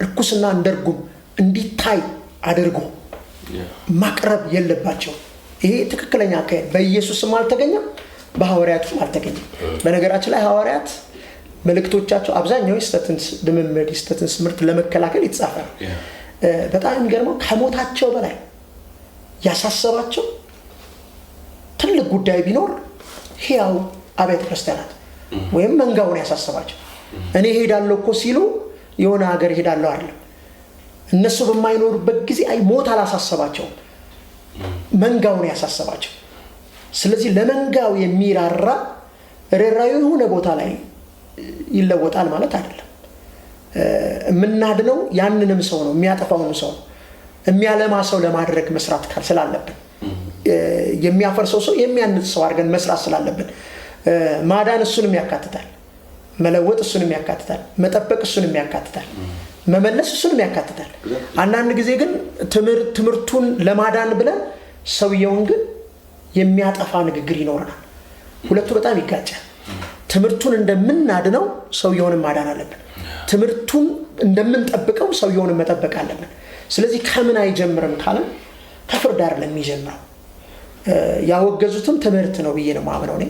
ርኩስና እንደ ርጉም እንዲታይ አድርጎ ማቅረብ የለባቸው። ይሄ ትክክለኛ አካሄድ በኢየሱስም አልተገኘም፣ በሐዋርያቱም አልተገኘም። በነገራችን ላይ ሐዋርያት መልእክቶቻቸው አብዛኛው የስተትን ልምምድ የስተትን ትምህርት ለመከላከል የተጻፈ ነው። በጣም የሚገርመው ከሞታቸው በላይ ያሳሰባቸው ትልቅ ጉዳይ ቢኖር ሕያው አብያተ ክርስቲያናት ወይም መንጋውን ያሳሰባቸው። እኔ ሄዳለሁ እኮ ሲሉ የሆነ ሀገር ሄዳለሁ አይደለም። እነሱ በማይኖሩበት ጊዜ ሞት አላሳሰባቸውም፣ መንጋውን ያሳሰባቸው። ስለዚህ ለመንጋው የሚራራ ርኅራኄ የሆነ ቦታ ላይ ይለወጣል ማለት አይደለም። የምናድነው ያንንም ሰው ነው፣ የሚያጠፋውንም ሰው ነው። የሚያለማ ሰው ለማድረግ መስራት ስላለብን፣ የሚያፈርሰው ሰው የሚያንጽ ሰው አድርገን መስራት ስላለብን፣ ማዳን እሱንም ያካትታል፣ መለወጥ እሱንም ያካትታል፣ መጠበቅ እሱንም ያካትታል፣ መመለስ እሱንም ያካትታል። አንዳንድ ጊዜ ግን ትምህርቱን ለማዳን ብለን ሰውየውን ግን የሚያጠፋ ንግግር ይኖረናል። ሁለቱ በጣም ይጋጫል። ትምህርቱን እንደምናድነው ሰውየውንም ማዳን አለብን። ትምህርቱን እንደምንጠብቀው ሰውየውንም መጠበቅ አለብን። ስለዚህ ከምን አይጀምርም ካለን ከፍርድ አይደለም የሚጀምረው። ያወገዙትም ትምህርት ነው ብዬ ነው ማምነው እኔ።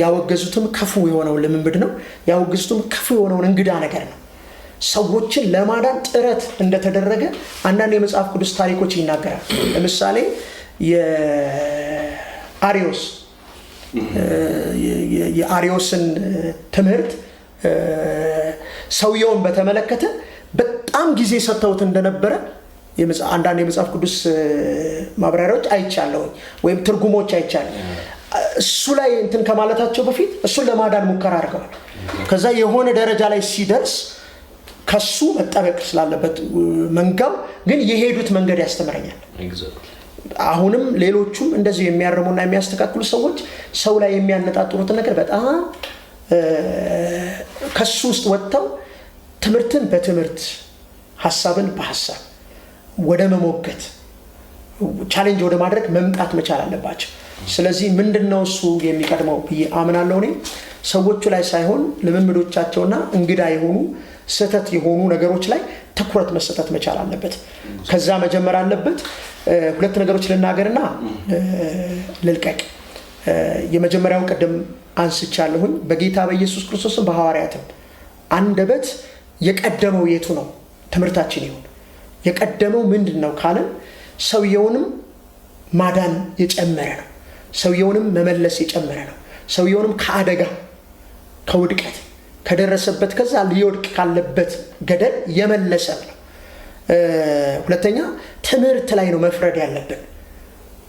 ያወገዙትም ክፉ የሆነውን ልምምድ ነው። ያወገዙትም ክፉ የሆነውን እንግዳ ነገር ነው። ሰዎችን ለማዳን ጥረት እንደተደረገ አንዳንድ የመጽሐፍ ቅዱስ ታሪኮች ይናገራል። ለምሳሌ የአሪዮስን ትምህርት ሰውየውን በተመለከተ በጣም ጊዜ ሰጥተውት እንደነበረ አንዳንድ የመጽሐፍ ቅዱስ ማብራሪያዎች አይቻለሁ ወይም ትርጉሞች አይቻለሁ። እሱ ላይ እንትን ከማለታቸው በፊት እሱን ለማዳን ሙከራ አድርገዋል። ከዛ የሆነ ደረጃ ላይ ሲደርስ ከሱ መጠበቅ ስላለበት መንጋው ግን የሄዱት መንገድ ያስተምረኛል። አሁንም ሌሎቹም እንደዚህ የሚያርሙና የሚያስተካክሉ ሰዎች ሰው ላይ የሚያነጣጥሩትን ነገር በጣም ከሱ ውስጥ ወጥተው ትምህርትን በትምህርት ሐሳብን በሐሳብ ወደ መሞገት ቻሌንጅ ወደ ማድረግ መምጣት መቻል አለባቸው። ስለዚህ ምንድነው እሱ የሚቀድመው ብዬ አምናለሁ እኔ። ሰዎቹ ላይ ሳይሆን ልምምዶቻቸውና እንግዳ የሆኑ ስህተት የሆኑ ነገሮች ላይ ትኩረት መሰጠት መቻል አለበት። ከዛ መጀመር አለበት። ሁለት ነገሮች ልናገርና ልልቀቅ። የመጀመሪያው ቀደም አንስቻለሁኝ። በጌታ በኢየሱስ ክርስቶስም በሐዋርያትም አንደበት የቀደመው የቱ ነው? ትምህርታችን ይሁን። የቀደመው ምንድነው ካለን ሰውየውንም ማዳን የጨመረ ነው። ሰውየውንም መመለስ የጨመረ ነው። ሰውየውንም ከአደጋ ከውድቀት ከደረሰበት ከዛ ሊወድቅ ካለበት ገደል የመለሰ ነው። ሁለተኛ ትምህርት ላይ ነው መፍረድ ያለብን።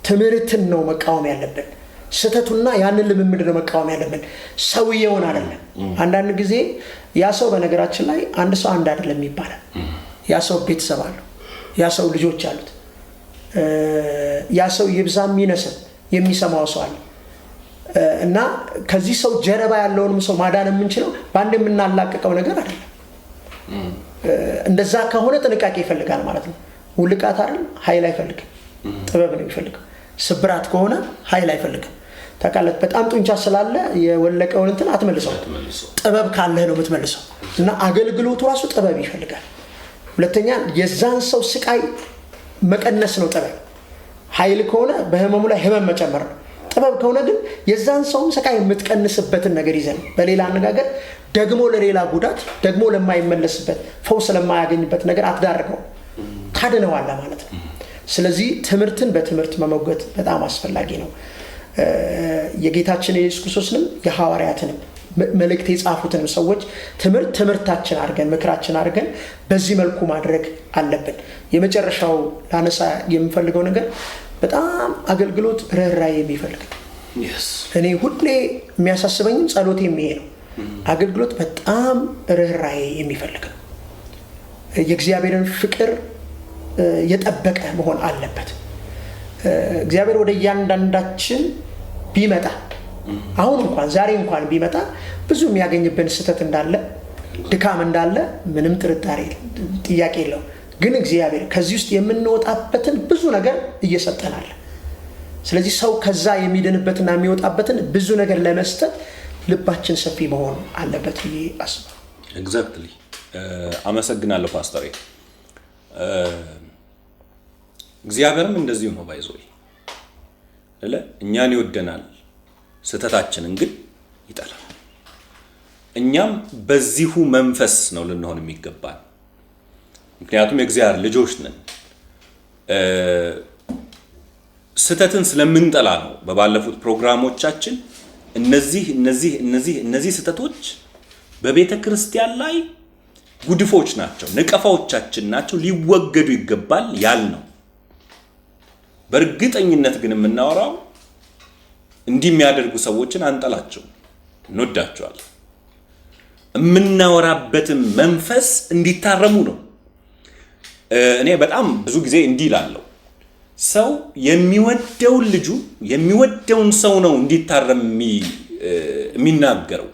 ትምህርትን ነው መቃወም ያለብን። ስተቱና ያንን ልምምድ ነው መቃወም ያለብን፣ ሰውየውን አይደለም። አንዳንድ ጊዜ ያ ሰው በነገራችን ላይ አንድ ሰው አንድ አይደለም ይባላል። ያ ሰው ቤተሰብ አለው፣ ያ ሰው ልጆች አሉት፣ ያ ሰው ይብዛም ይነስም የሚሰማው ሰው አለ እና ከዚህ ሰው ጀርባ ያለውንም ሰው ማዳን የምንችለው በአንድ የምናላቀቀው ነገር አይደለም። እንደዛ ከሆነ ጥንቃቄ ይፈልጋል ማለት ነው። ውልቃት አይደል ኃይል አይፈልግም፣ ጥበብ ነው የሚፈልገው። ስብራት ከሆነ ኃይል አይፈልግም። ታውቃለህ፣ በጣም ጡንቻ ስላለ የወለቀውን እንትን አትመልሰው፣ ጥበብ ካለህ ነው የምትመልሰው። እና አገልግሎቱ ራሱ ጥበብ ይፈልጋል። ሁለተኛ የዛን ሰው ስቃይ መቀነስ ነው ጥበብ። ኃይል ከሆነ በህመሙ ላይ ህመም መጨመር ነው። ጥበብ ከሆነ ግን የዛን ሰው ስቃይ የምትቀንስበትን ነገር ይዘን፣ በሌላ አነጋገር ደግሞ ለሌላ ጉዳት ደግሞ ለማይመለስበት ፈውስ ለማያገኝበት ነገር አትዳርገው፣ ታድነዋለህ ማለት ነው። ስለዚህ ትምህርትን በትምህርት መሞገት በጣም አስፈላጊ ነው። የጌታችን የኢየሱስ ክርስቶስንም የሐዋርያትንም መልእክት የጻፉትንም ሰዎች ትምህርታችን አድርገን ምክራችን አድርገን በዚህ መልኩ ማድረግ አለብን። የመጨረሻው ላነሳ የምፈልገው ነገር በጣም አገልግሎት ርኅራኄ የሚፈልግ እኔ ሁሌ የሚያሳስበኝም ጸሎት የሚሄድ ነው። አገልግሎት በጣም ርኅራኄ የሚፈልግ ነው። የእግዚአብሔርን ፍቅር የጠበቀ መሆን አለበት። እግዚአብሔር ወደ እያንዳንዳችን ቢመጣ አሁን እንኳን ዛሬ እንኳን ቢመጣ ብዙ የሚያገኝብን ስህተት እንዳለ ድካም እንዳለ ምንም ጥያቄ የለው። ግን እግዚአብሔር ከዚህ ውስጥ የምንወጣበትን ብዙ ነገር እየሰጠናል። ስለዚህ ሰው ከዛ የሚድንበትና የሚወጣበትን ብዙ ነገር ለመስጠት ልባችን ሰፊ መሆን አለበት ብዬ አስባለሁ። ኤግዛክትሊ። አመሰግናለሁ ፓስተር። እግዚአብሔርም እንደዚሁ ነው ባይዞይ እኛን ይወደናል፣ ስህተታችንን ግን ይጠላል። እኛም በዚሁ መንፈስ ነው ልንሆን የሚገባን። ምክንያቱም የእግዚአብሔር ልጆች ነን። ስተትን ስለምንጠላ ነው በባለፉት ፕሮግራሞቻችን እነዚህ ስተቶች በቤተ ክርስቲያን ላይ ጉድፎች ናቸው፣ ንቀፋዎቻችን ናቸው፣ ሊወገዱ ይገባል ያልነው። በእርግጠኝነት ግን የምናወራው እንዲህ የሚያደርጉ ሰዎችን አንጠላቸው፣ እንወዳቸዋለን። የምናወራበትም መንፈስ እንዲታረሙ ነው። እኔ በጣም ብዙ ጊዜ እንዲህ እላለሁ፣ ሰው የሚወደውን ሰው ነው እንዲታረም የሚናገረው።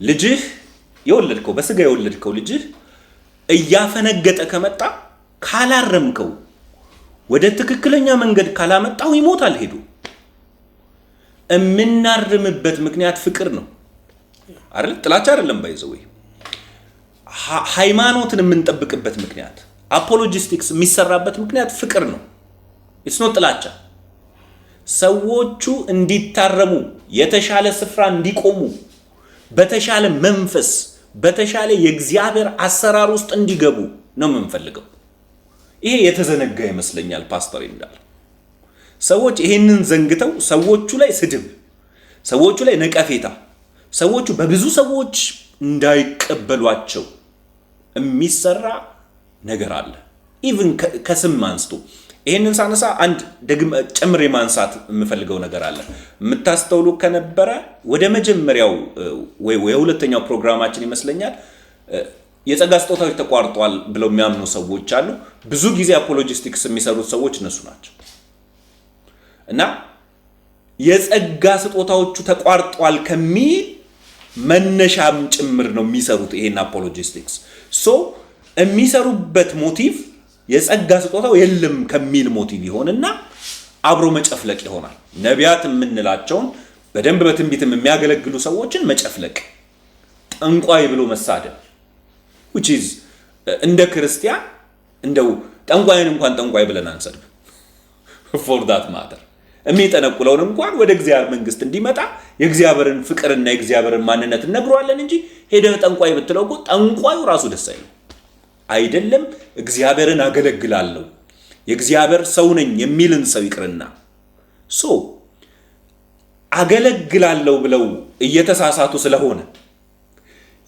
ልጅህ የወለድከው በስጋ የወለድከው ልጅህ እያፈነገጠ ከመጣ ካላረምከው፣ ወደ ትክክለኛ መንገድ ካላመጣው ይሞታል ሄዶ። የምናርምበት ምክንያት ፍቅር ነው አይደል? ጥላቻ አይደለም። ባይዘው ሃይማኖትን የምንጠብቅበት ምክንያት፣ አፖሎጂስቲክስ የሚሰራበት ምክንያት ፍቅር ነው። ኢትስ ኖት ጥላቻ። ሰዎቹ እንዲታረሙ፣ የተሻለ ስፍራ እንዲቆሙ፣ በተሻለ መንፈስ፣ በተሻለ የእግዚአብሔር አሰራር ውስጥ እንዲገቡ ነው የምንፈልገው። ይሄ የተዘነጋ ይመስለኛል ፓስተር እንዳለ። ሰዎች ይሄንን ዘንግተው ሰዎቹ ላይ ስድብ፣ ሰዎቹ ላይ ነቀፌታ፣ ሰዎቹ በብዙ ሰዎች እንዳይቀበሏቸው የሚሰራ ነገር አለ። ኢቭን ከስም አንስቶ ይሄንን ሳነሳ አንድ ደግም ጨምሬ ማንሳት የምፈልገው ነገር አለ። የምታስተውሉ ከነበረ ወደ መጀመሪያው ወይ የሁለተኛው ፕሮግራማችን ይመስለኛል የጸጋ ስጦታዎች ተቋርጧል ብለው የሚያምኑ ሰዎች አሉ። ብዙ ጊዜ አፖሎጂስቲክስ የሚሰሩት ሰዎች እነሱ ናቸው። እና የጸጋ ስጦታዎቹ ተቋርጧል ከሚል መነሻም ጭምር ነው የሚሰሩት ይሄን አፖሎጂስቲክስ። የሚሰሩበት ሞቲቭ የጸጋ ስጦታው የለም ከሚል ሞቲቭ ይሆንና አብሮ መጨፍለቅ ይሆናል። ነቢያት የምንላቸውን በደንብ በትንቢትም የሚያገለግሉ ሰዎችን መጨፍለቅ፣ ጠንቋይ ብሎ መሳደብ which is እንደ ክርስቲያን እንደው ጠንቋይን እንኳን ጠንቋይ ብለን አንሰድብ for that matter የሚጠነቁለውን እንኳን ወደ እግዚአብሔር መንግስት እንዲመጣ የእግዚአብሔርን ፍቅርና የእግዚአብሔርን ማንነት እነግረዋለን እንጂ ሄደህ ጠንቋይ ብትለው እኮ ጠንቋዩ ራሱ ደስ አይደለም። እግዚአብሔርን አገለግላለሁ የእግዚአብሔር ሰው ነኝ የሚልን ሰው ይቅርና አገለግላለሁ ብለው እየተሳሳቱ ስለሆነ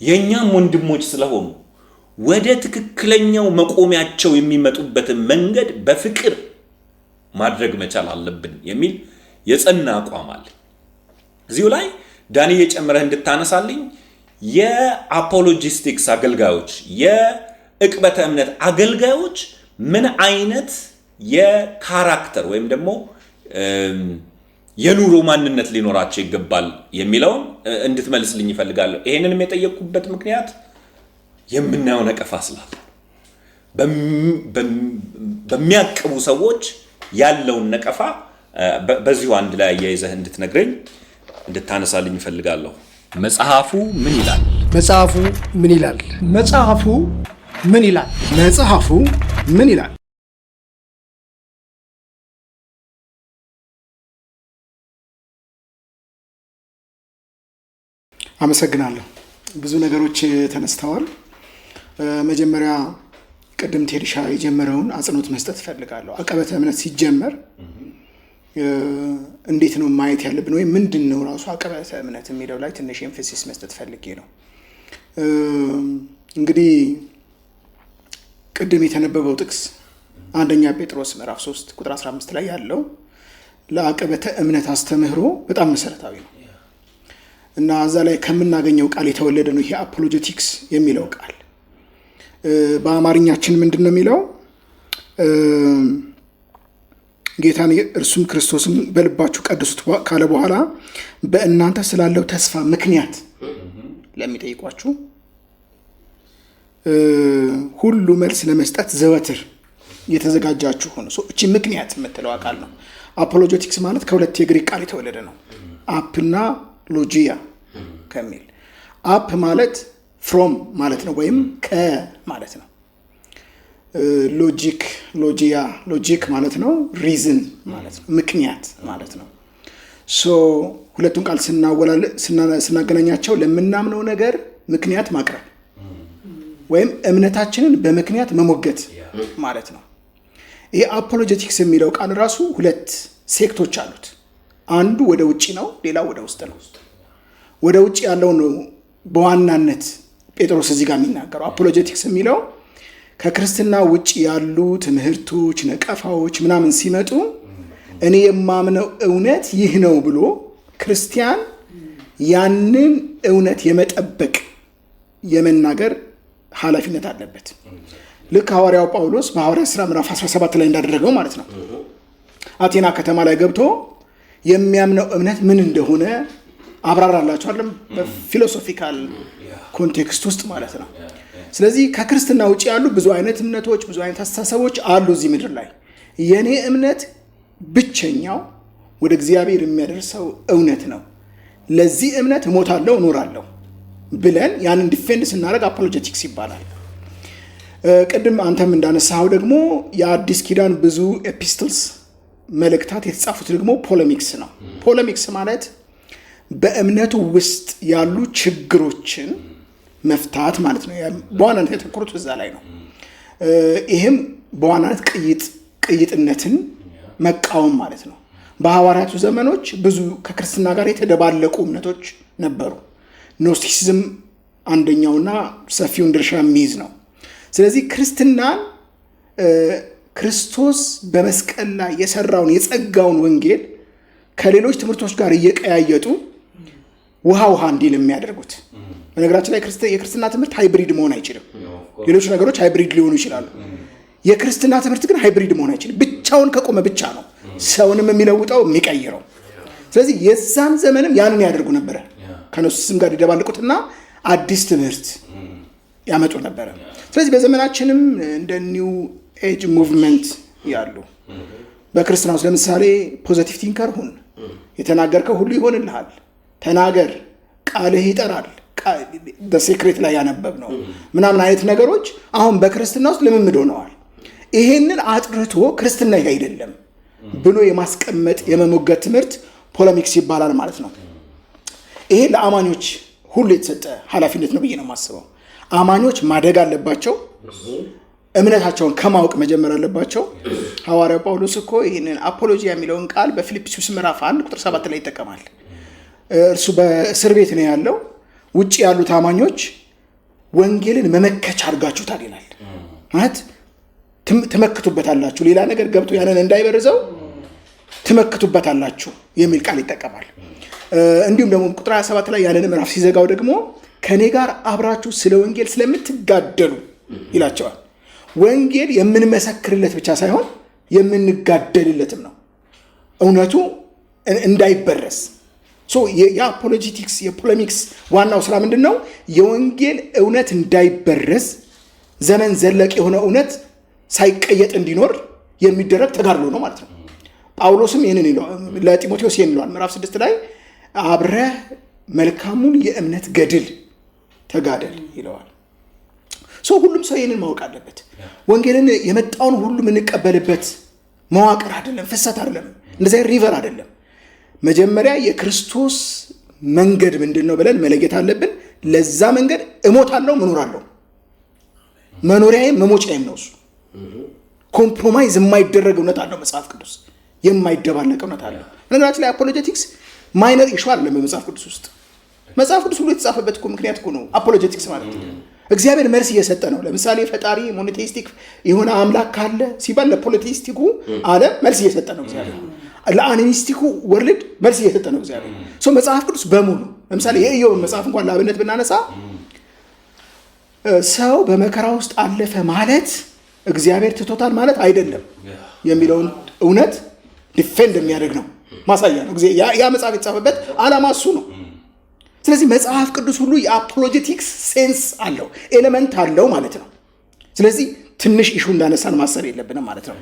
የኛም ወንድሞች ስለሆኑ ወደ ትክክለኛው መቆሚያቸው የሚመጡበትን መንገድ በፍቅር ማድረግ መቻል አለብን የሚል የጸና አቋም አለ። እዚሁ ላይ ዳኒ የጨመረህ እንድታነሳልኝ የአፖሎጂስቲክስ አገልጋዮች፣ የዕቅበተ እምነት አገልጋዮች ምን አይነት የካራክተር ወይም ደግሞ የኑሮ ማንነት ሊኖራቸው ይገባል የሚለውን እንድትመልስልኝ ይፈልጋለሁ። ይሄንንም የጠየቅኩበት ምክንያት የምናየው ነቀፋ ስላለ በሚያቅቡ ሰዎች ያለውን ነቀፋ በዚሁ አንድ ላይ አያይዘህ እንድትነግረኝ እንድታነሳልኝ ይፈልጋለሁ። መጽሐፉ ምን ይላል? መጽሐፉ ምን ይላል? መጽሐፉ ምን ይላል? መጽሐፉ ምን ይላል? አመሰግናለሁ። ብዙ ነገሮች ተነስተዋል። መጀመሪያ ቅድም ቴድሻ የጀመረውን አጽንኦት መስጠት እፈልጋለሁ። ዕቅበተ እምነት ሲጀመር እንዴት ነው ማየት ያለብን ወይም ምንድን ነው ራሱ ዕቅበተ እምነት የሚለው ላይ ትንሽ ኤምፋሲስ መስጠት ፈልጌ ነው። እንግዲህ ቅድም የተነበበው ጥቅስ አንደኛ ጴጥሮስ ምዕራፍ 3 ቁጥር 15 ላይ ያለው ለዕቅበተ እምነት አስተምህሮ በጣም መሰረታዊ ነው እና እዛ ላይ ከምናገኘው ቃል የተወለደ ነው ይሄ አፖሎጀቲክስ የሚለው ቃል። በአማርኛችን ምንድን ነው የሚለው? ጌታን እርሱም ክርስቶስም በልባችሁ ቀድሱት ካለ በኋላ በእናንተ ስላለው ተስፋ ምክንያት ለሚጠይቋችሁ ሁሉ መልስ ለመስጠት ዘወትር የተዘጋጃችሁ ሆኑ። እቺ ምክንያት የምትለው ቃል ነው። አፖሎጀቲክስ ማለት ከሁለት የግሪክ ቃል የተወለደ ነው። አፕና ሎጂያ ከሚል አፕ ማለት ፍሮም ማለት ነው ወይም ከማለት ነው። ሎጂክ ሎጂያ ሎጂክ ማለት ነው ሪዝን ማለት ነው ምክንያት ማለት ነው። ሁለቱን ቃል ስናገናኛቸው ለምናምነው ነገር ምክንያት ማቅረብ ወይም እምነታችንን በምክንያት መሞገት ማለት ነው። ይሄ አፖሎጀቲክስ የሚለው ቃል ራሱ ሁለት ሴክቶች አሉት። አንዱ ወደ ውጭ ነው፣ ሌላው ወደ ውስጥ ነው። ወደ ውጭ ያለው ነው በዋናነት ጴጥሮስ እዚህ ጋር የሚናገረው። አፖሎጀቲክስ የሚለው ከክርስትና ውጭ ያሉ ትምህርቶች፣ ነቀፋዎች ምናምን ሲመጡ እኔ የማምነው እውነት ይህ ነው ብሎ ክርስቲያን ያንን እውነት የመጠበቅ የመናገር ኃላፊነት አለበት። ልክ ሐዋርያው ጳውሎስ በሐዋርያት ሥራ ምዕራፍ 17 ላይ እንዳደረገው ማለት ነው። አቴና ከተማ ላይ ገብቶ የሚያምነው እምነት ምን እንደሆነ አብራራላቸዋለም በፊሎሶፊካል ኮንቴክስት ውስጥ ማለት ነው። ስለዚህ ከክርስትና ውጭ ያሉ ብዙ አይነት እምነቶች፣ ብዙ አይነት አስተሳሰቦች አሉ እዚህ ምድር ላይ። የኔ እምነት ብቸኛው ወደ እግዚአብሔር የሚያደርሰው እውነት ነው። ለዚህ እምነት እሞታለሁ እኖራለሁ ብለን ያንን ዲፌንድ ስናደርግ አፖሎጀቲክስ ይባላል። ቅድም አንተም እንዳነሳኸው ደግሞ የአዲስ ኪዳን ብዙ ኤፒስትልስ መልእክታት የተጻፉት ደግሞ ፖለሚክስ ነው። ፖለሚክስ ማለት በእምነቱ ውስጥ ያሉ ችግሮችን መፍታት ማለት ነው። በዋናነት የተኮሩት እዛ ላይ ነው። ይህም በዋናነት ቅይጥነትን መቃወም ማለት ነው። በሐዋርያቱ ዘመኖች ብዙ ከክርስትና ጋር የተደባለቁ እምነቶች ነበሩ። ኖስቲሲዝም አንደኛውና ሰፊውን ድርሻ የሚይዝ ነው። ስለዚህ ክርስትናን ክርስቶስ በመስቀል ላይ የሰራውን የጸጋውን ወንጌል ከሌሎች ትምህርቶች ጋር እየቀያየጡ ውሃ እንዲል የሚያደርጉት። በነገራችን ላይ የክርስትና ትምህርት ሃይብሪድ መሆን አይችልም። ሌሎች ነገሮች ሃይብሪድ ሊሆኑ ይችላሉ። የክርስትና ትምህርት ግን ሃይብሪድ መሆን አይችልም። ብቻውን ከቆመ ብቻ ነው ሰውንም የሚለውጠው የሚቀይረው። ስለዚህ የዛን ዘመንም ያንን ያደርጉ ነበረ። ከኖስቲሲዝም ጋር ይደባልቁትና አዲስ ትምህርት ያመጡ ነበረ። ስለዚህ በዘመናችንም እንደ ኒው ኤጅ ሙቭመንት ያሉ በክርስትና ውስጥ ለምሳሌ ፖዘቲቭ ቲንከር ሁን፣ የተናገርከው ሁሉ ይሆንልሃል፣ ተናገር፣ ቃልህ ይጠራል፣ በሴክሬት ላይ ያነበብ ነው ምናምን አይነት ነገሮች አሁን በክርስትና ውስጥ ልምምድ ሆነዋል። ይሄንን አጥርቶ ክርስትና ይሄ አይደለም ብሎ የማስቀመጥ የመሞገት ትምህርት ፖለሚክስ ይባላል ማለት ነው። ይሄ ለአማኞች ሁሉ የተሰጠ ኃላፊነት ነው ብዬ ነው የማስበው። አማኞች ማደግ አለባቸው። እምነታቸውን ከማወቅ መጀመር አለባቸው። ሐዋርያው ጳውሎስ እኮ ይህንን አፖሎጂያ የሚለውን ቃል በፊልጵስዩስ ምዕራፍ 1 ቁጥር 7 ላይ ይጠቀማል። እርሱ በእስር ቤት ነው ያለው። ውጭ ያሉት አማኞች ወንጌልን መመከቻ አድርጋችሁታል ይላል። ማለት ትመክቱበታላችሁ፣ ሌላ ነገር ገብቶ ያንን እንዳይበርዘው ትመክቱበታላችሁ የሚል ቃል ይጠቀማል። እንዲሁም ደግሞ ቁጥር 27 ላይ ያንን ምዕራፍ ሲዘጋው ደግሞ ከኔ ጋር አብራችሁ ስለ ወንጌል ስለምትጋደሉ ይላቸዋል። ወንጌል የምንመሰክርለት ብቻ ሳይሆን የምንጋደልለትም ነው፣ እውነቱ እንዳይበረስ። የአፖሎጂቲክስ የፖለሚክስ ዋናው ስራ ምንድን ነው? የወንጌል እውነት እንዳይበረስ፣ ዘመን ዘለቅ የሆነ እውነት ሳይቀየጥ እንዲኖር የሚደረግ ተጋድሎ ነው ማለት ነው። ጳውሎስም ይህንን ለጢሞቴዎስ ይለዋል ምዕራፍ 6 ላይ አብረህ መልካሙን የእምነት ገድል ተጋደል ይለዋል። ሁሉም ሰው ይህንን ማወቅ አለበት። ወንጌልን የመጣውን ሁሉ የምንቀበልበት መዋቅር አይደለም፣ ፍሰት አይደለም፣ እንደዚህ ሪቨር አይደለም። መጀመሪያ የክርስቶስ መንገድ ምንድን ነው ብለን መለየት አለብን። ለዛ መንገድ እሞታለሁ፣ እኖራለሁ፣ መኖሪያዬም መሞቻዬም ነው እሱ። ኮምፕሮማይዝ የማይደረግ እውነት አለው መጽሐፍ ቅዱስ፣ የማይደባለቅ እውነት አለው። ነገራችን ላይ አፖሎጀቲክስ ማይነር ኢሹ አይደለም በመጽሐፍ ቅዱስ ውስጥ። መጽሐፍ ቅዱስ ሁሉ የተጻፈበት እኮ ምክንያት እኮ ነው አፖሎጀቲክስ ማለት ነው። እግዚአብሔር መልስ እየሰጠ ነው። ለምሳሌ ፈጣሪ ሞኖቴይስቲክ የሆነ አምላክ ካለ ሲባል ለፖሊቴይስቲኩ ዓለም መልስ እየሰጠ ነው እግዚአብሔር። ለአኒሚስቲኩ ወርልድ መልስ እየሰጠ ነው እግዚአብሔር። መጽሐፍ ቅዱስ በሙሉ ለምሳሌ የኢዮብ መጽሐፍ እንኳን ለአብነት ብናነሳ ሰው በመከራ ውስጥ አለፈ ማለት እግዚአብሔር ትቶታል ማለት አይደለም የሚለውን እውነት ዲፌንድ የሚያደርግ ነው፣ ማሳያ ነው። ያ መጽሐፍ የተጻፈበት ዓላማ እሱ ነው። ስለዚህ መጽሐፍ ቅዱስ ሁሉ የአፖሎጀቲክስ ሴንስ አለው፣ ኤሌመንት አለው ማለት ነው። ስለዚህ ትንሽ ኢሹ እንዳነሳን ማሰብ የለብንም ማለት ነው።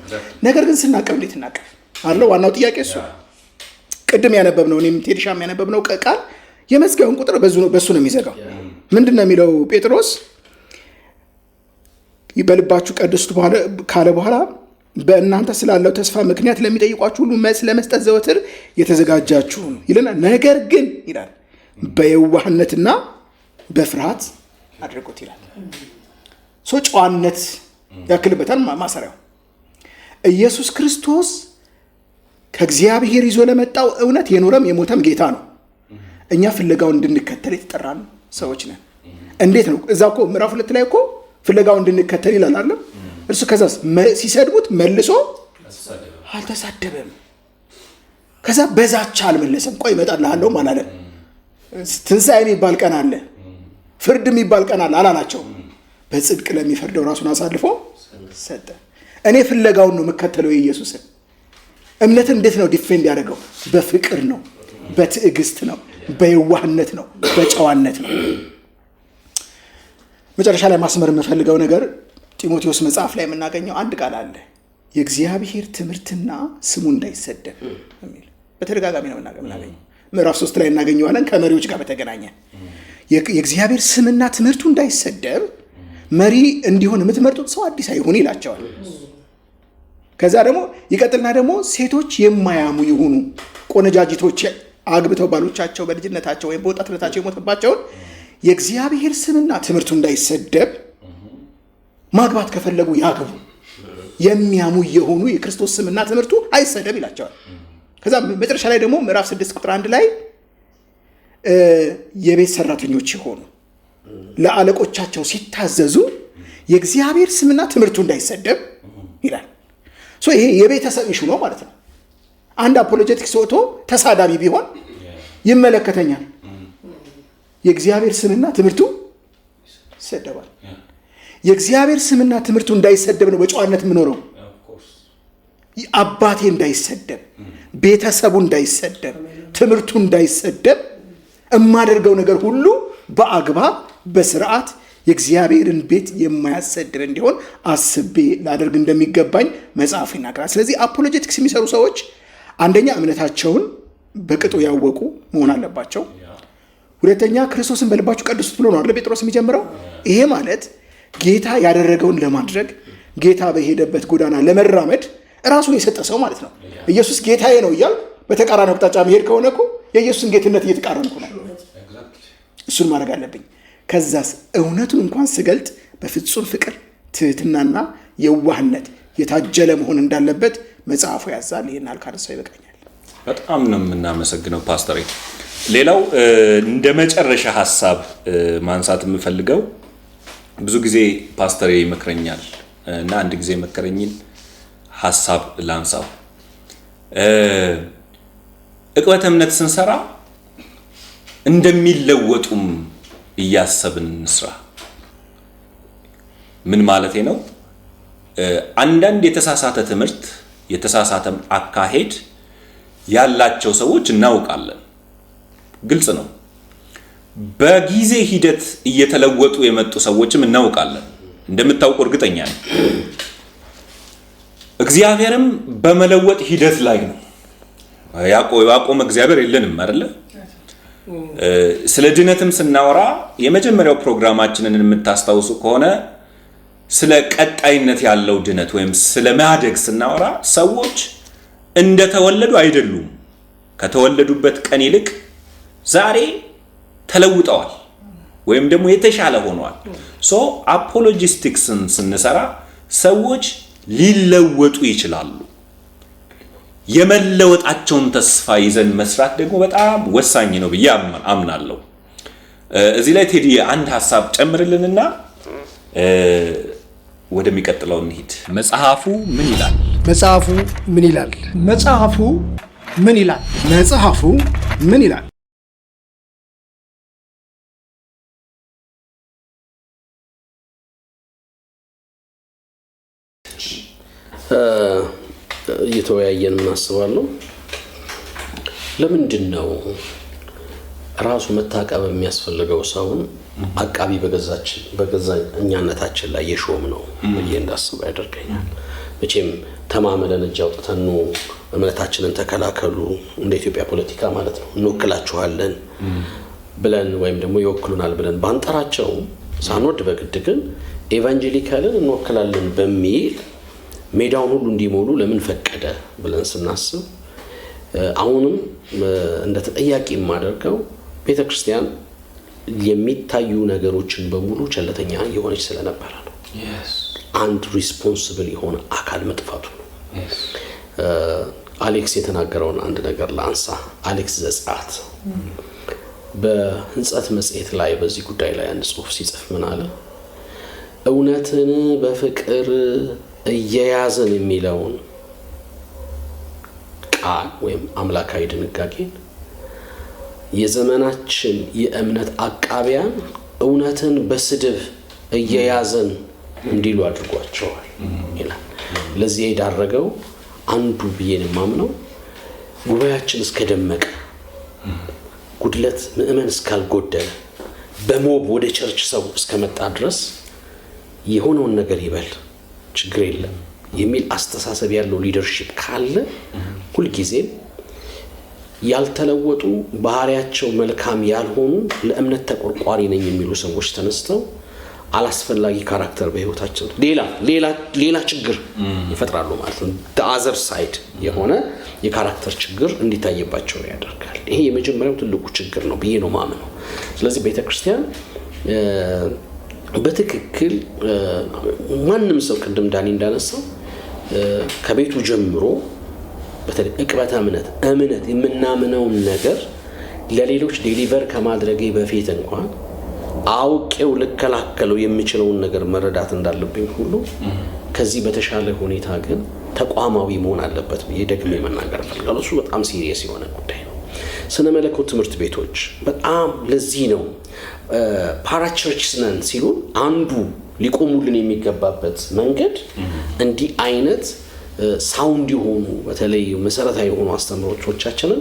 ነገር ግን ስናቀብ እንዴት እናቀብ አለው። ዋናው ጥያቄ እሱ። ቅድም ያነበብነው እኔም ቴዲሻም ያነበብነው ቃል የመዝጊያውን ቁጥር በሱ ነው የሚዘጋው። ምንድን ነው የሚለው ጴጥሮስ? በልባችሁ ቀድሱት ካለ በኋላ በእናንተ ስላለው ተስፋ ምክንያት ለሚጠይቋችሁ ሁሉ መልስ ለመስጠት ዘወትር የተዘጋጃችሁ ነው ይልና፣ ነገር ግን ይላል በየዋህነትና በፍርሃት አድርጉት ይላል። ጨዋነት ያክልበታል ማሰሪያው። ኢየሱስ ክርስቶስ ከእግዚአብሔር ይዞ ለመጣው እውነት የኖረም የሞተም ጌታ ነው። እኛ ፍለጋውን እንድንከተል የተጠራን ሰዎች ነን። እንዴት ነው? እዛ እኮ ምዕራፍ 2 ላይ እኮ ፍለጋውን እንድንከተል ይላል አይደል? እርሱ ከዛ ሲሰድቡት መልሶ አልተሳደበም። ከዛ በዛቻ አልመለሰም። ቆይ እመጣልሃለሁ አላለም። ትንሣኤ የሚባል ቀን አለ፣ ፍርድ የሚባል ቀን አለ አላላቸው። በጽድቅ ለሚፈርደው ራሱን አሳልፎ ሰጠ። እኔ ፍለጋውን ነው የምከተለው የኢየሱስን። እምነትን እንዴት ነው ዲፌንድ ያደረገው? በፍቅር ነው፣ በትዕግስት ነው፣ በየዋህነት ነው፣ በጨዋነት ነው። መጨረሻ ላይ ማስመር የምፈልገው ነገር ጢሞቴዎስ መጽሐፍ ላይ የምናገኘው አንድ ቃል አለ። የእግዚአብሔር ትምህርትና ስሙ እንዳይሰደብ የሚል በተደጋጋሚ ነው የምናገኘው። ምዕራፍ 3 ላይ እናገኘዋለን። ከመሪዎች ጋር በተገናኘ የእግዚአብሔር ስምና ትምህርቱ እንዳይሰደብ መሪ እንዲሆን የምትመርጡት ሰው አዲስ አይሁን ይላቸዋል። ከዛ ደግሞ ይቀጥልና ደግሞ ሴቶች የማያሙ ይሁኑ፣ ቆነጃጅቶች አግብተው ባሎቻቸው በልጅነታቸው ወይም በወጣትነታቸው የሞተባቸውን የእግዚአብሔር ስምና ትምህርቱ እንዳይሰደብ ማግባት ከፈለጉ ያግቡ፣ የሚያሙ የሆኑ የክርስቶስ ስምና ትምህርቱ አይሰደብ ይላቸዋል። ከዛ መጨረሻ ላይ ደግሞ ምዕራፍ 6 ቁጥር 1 ላይ የቤት ሰራተኞች የሆኑ ለአለቆቻቸው ሲታዘዙ የእግዚአብሔር ስምና ትምህርቱ እንዳይሰደብ ይላል። ይሄ የቤተሰብ ኢሹ ነው ማለት ነው። አንድ አፖሎጀቲክስ ወጥቶ ተሳዳቢ ቢሆን ይመለከተኛል። የእግዚአብሔር ስምና ትምህርቱ ይሰደባል። የእግዚአብሔር ስምና ትምህርቱ እንዳይሰደብ ነው በጨዋነት የምኖረው። አባቴ እንዳይሰደብ፣ ቤተሰቡ እንዳይሰደብ፣ ትምህርቱ እንዳይሰደብ የማደርገው ነገር ሁሉ በአግባብ በስርዓት የእግዚአብሔርን ቤት የማያሰድብ እንዲሆን አስቤ ላደርግ እንደሚገባኝ መጽሐፍ ይናገራል። ስለዚህ አፖሎጀቲክስ የሚሰሩ ሰዎች አንደኛ እምነታቸውን በቅጡ ያወቁ መሆን አለባቸው። ሁለተኛ ክርስቶስን በልባችሁ ቀድሱት ብሎ ነው አይደል ጴጥሮስ የሚጀምረው። ይሄ ማለት ጌታ ያደረገውን ለማድረግ ጌታ በሄደበት ጎዳና ለመራመድ ራሱን የሰጠ ሰው ማለት ነው። ኢየሱስ ጌታዬ ነው እያል በተቃራኒ አቅጣጫ መሄድ ከሆነ እኮ የኢየሱስን ጌትነት እየተቃረንኩ ነው። እሱን ማድረግ አለብኝ። ከዛስ እውነቱን እንኳን ስገልጥ በፍጹም ፍቅር፣ ትህትናና የዋህነት የታጀለ መሆን እንዳለበት መጽሐፉ ያዛል። ይሄን አልካነሳው ይበቃኛል። በጣም ነው የምናመሰግነው ፓስተር። ሌላው እንደ መጨረሻ ሐሳብ ማንሳት የምፈልገው ብዙ ጊዜ ፓስተር ይመክረኛል እና አንድ ጊዜ መከረኝን ሐሳብ ላንሳው። ዕቅበተ እምነት ስንሰራ እንደሚለወጡም እያሰብን እንስራ። ምን ማለቴ ነው? አንዳንድ የተሳሳተ ትምህርት፣ የተሳሳተ አካሄድ ያላቸው ሰዎች እናውቃለን። ግልጽ ነው። በጊዜ ሂደት እየተለወጡ የመጡ ሰዎችም እናውቃለን። እንደምታውቁ እርግጠኛ ነኝ። እግዚአብሔርም በመለወጥ ሂደት ላይ ነው። ያቆመ እግዚአብሔር የለንም አይደለ? ስለ ድነትም ስናወራ የመጀመሪያው ፕሮግራማችንን የምታስታውሱ ከሆነ ስለ ቀጣይነት ያለው ድነት ወይም ስለ ማደግ ስናወራ ሰዎች እንደተወለዱ አይደሉም። ከተወለዱበት ቀን ይልቅ ዛሬ ተለውጠዋል ወይም ደግሞ የተሻለ ሆነዋል። አፖሎጂስቲክስን ስንሰራ ሰዎች ሊለወጡ ይችላሉ። የመለወጣቸውን ተስፋ ይዘን መስራት ደግሞ በጣም ወሳኝ ነው ብዬ አምናለሁ። እዚህ ላይ ቴዲ አንድ ሐሳብ ጨምርልንና ወደሚቀጥለው እንሂድ። መጽሐፉ ምን ይላል? መጽሐፉ ምን ይላል? መጽሐፉ ምን ይላል? መጽሐፉ ምን ይላል? እየተወያየን እናስባለሁ። ለምንድን ነው ራሱ መታቀብ የሚያስፈልገው ሰውን አቃቢ በገዛ እኛነታችን ላይ የሾም ነው ብዬ እንዳስብ ያደርገኛል። መቼም ተማምለን እጅ አውጥተን እምነታችንን ተከላከሉ እንደ ኢትዮጵያ ፖለቲካ ማለት ነው እንወክላችኋለን ብለን ወይም ደግሞ ይወክሉናል ብለን ባንጠራቸው ሳንወድ በግድ ግን ኤቫንጀሊካልን እንወክላለን በሚል ሜዳውን ሁሉ እንዲሞሉ ለምን ፈቀደ ብለን ስናስብ አሁንም እንደ ተጠያቂ የማደርገው ቤተክርስቲያን የሚታዩ ነገሮችን በሙሉ ቸልተኛ የሆነች ስለነበረ ነው። አንድ ሪስፖንሲብል የሆነ አካል መጥፋቱ ነው። አሌክስ የተናገረውን አንድ ነገር ላንሳ። አሌክስ ዘጸአት በህንጸት መጽሔት ላይ በዚህ ጉዳይ ላይ አንድ ጽሑፍ ሲጽፍ ምን አለ? እውነትን በፍቅር እየያዘን የሚለውን ቃል ወይም አምላካዊ ድንጋጌን የዘመናችን የእምነት አቃቢያን እውነትን በስድብ እየያዘን እንዲሉ አድርጓቸዋል ይላል። ለዚህ የዳረገው አንዱ ብዬን የማምነው ጉባኤያችን እስከደመቀ ጉድለት ምእመን እስካልጎደለ በሞብ ወደ ቸርች ሰው እስከመጣ ድረስ የሆነውን ነገር ይበል ችግር የለም የሚል አስተሳሰብ ያለው ሊደርሺፕ ካለ ሁልጊዜም ያልተለወጡ ባህሪያቸው መልካም ያልሆኑ ለእምነት ተቆርቋሪ ነኝ የሚሉ ሰዎች ተነስተው አላስፈላጊ ካራክተር በህይወታቸው ሌላ ችግር ይፈጥራሉ ማለት ነው። the ሳይድ የሆነ የካራክተር ችግር እንዲታይባቸው ያደርጋል። ይሄ የመጀመሪያው ትልቁ ችግር ነው ብዬ ነው ማምነው። ስለዚህ ቤተክርስቲያን በትክክል ማንም ሰው ቅድም ዳኒ እንዳነሳው ከቤቱ ጀምሮ በተለይ ዕቅበተ እምነት የምናምነውን ነገር ለሌሎች ዴሊቨር ከማድረጌ በፊት እንኳን አውቄው ልከላከለው የምችለውን ነገር መረዳት እንዳለብኝ ሁሉ ከዚህ በተሻለ ሁኔታ ግን ተቋማዊ መሆን አለበት ብዬ ደግሜ መናገር ፈልጋለሁ። እሱ በጣም ሲሪየስ የሆነ ጉዳይ ነው። ስነ መለኮት ትምህርት ቤቶች በጣም ለዚህ ነው ፓራቸርችስ ነን ሲሉ አንዱ ሊቆሙልን የሚገባበት መንገድ እንዲህ አይነት ሳውንድ የሆኑ በተለይ መሰረታዊ የሆኑ አስተምሮቶቻችንን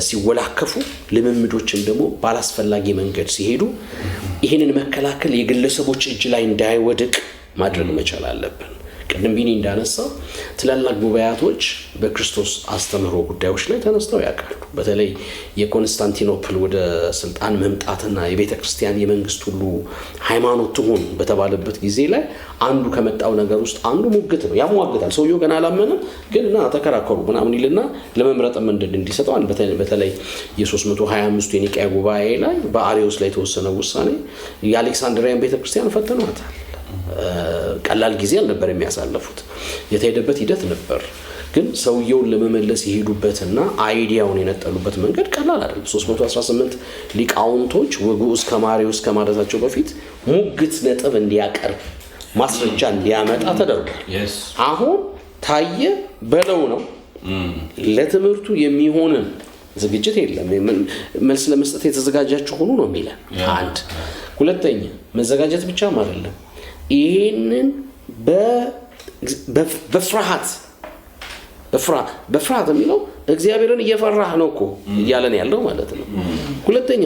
ሲወላከፉ ልምምዶችም ደግሞ ባላስፈላጊ መንገድ ሲሄዱ ይሄንን መከላከል የግለሰቦች እጅ ላይ እንዳይወድቅ ማድረግ መቻል አለብን። ቅድም ቢኒ እንዳነሳው ትላልቅ ጉባኤያቶች በክርስቶስ አስተምህሮ ጉዳዮች ላይ ተነስተው ያውቃሉ። በተለይ የኮንስታንቲኖፕል ወደ ስልጣን መምጣትና የቤተ ክርስቲያን የመንግስት ሁሉ ሃይማኖት ትሁን በተባለበት ጊዜ ላይ አንዱ ከመጣው ነገር ውስጥ አንዱ ሙግት ነው። ያሟግታል። ሰውየው ገና አላመነም፣ ግን እና ተከራከሩ ምናምን ይልና ለመምረጥ ምንድን እንዲሰጠው በተለይ የ325 የኒቅያ ጉባኤ ላይ በአሪዮስ ላይ የተወሰነው ውሳኔ የአሌክሳንድሪያን ቤተ ክርስቲያን ፈተኗታል። ቀላል ጊዜ አልነበር የሚያሳልፉት። የተሄደበት ሂደት ነበር፣ ግን ሰውየውን ለመመለስ የሄዱበትና አይዲያውን የነጠሉበት መንገድ ቀላል አይደለም። 318 ሊቃውንቶች ወግዑዝ ከማሪዎስ ከማለታቸው በፊት ሙግት ነጥብ እንዲያቀርብ ማስረጃ እንዲያመጣ ተደርጓል። አሁን ታየ በለው ነው። ለትምህርቱ የሚሆንን ዝግጅት የለም። መልስ ለመስጠት የተዘጋጃችሁ ሆኑ ነው የሚለን። አንድ ሁለተኛ መዘጋጀት ብቻም አይደለም፣ ይሄንን በፍርሃት የሚለው እግዚአብሔርን እየፈራህ ነው እኮ እያለን ያለው ማለት ነው። ሁለተኛ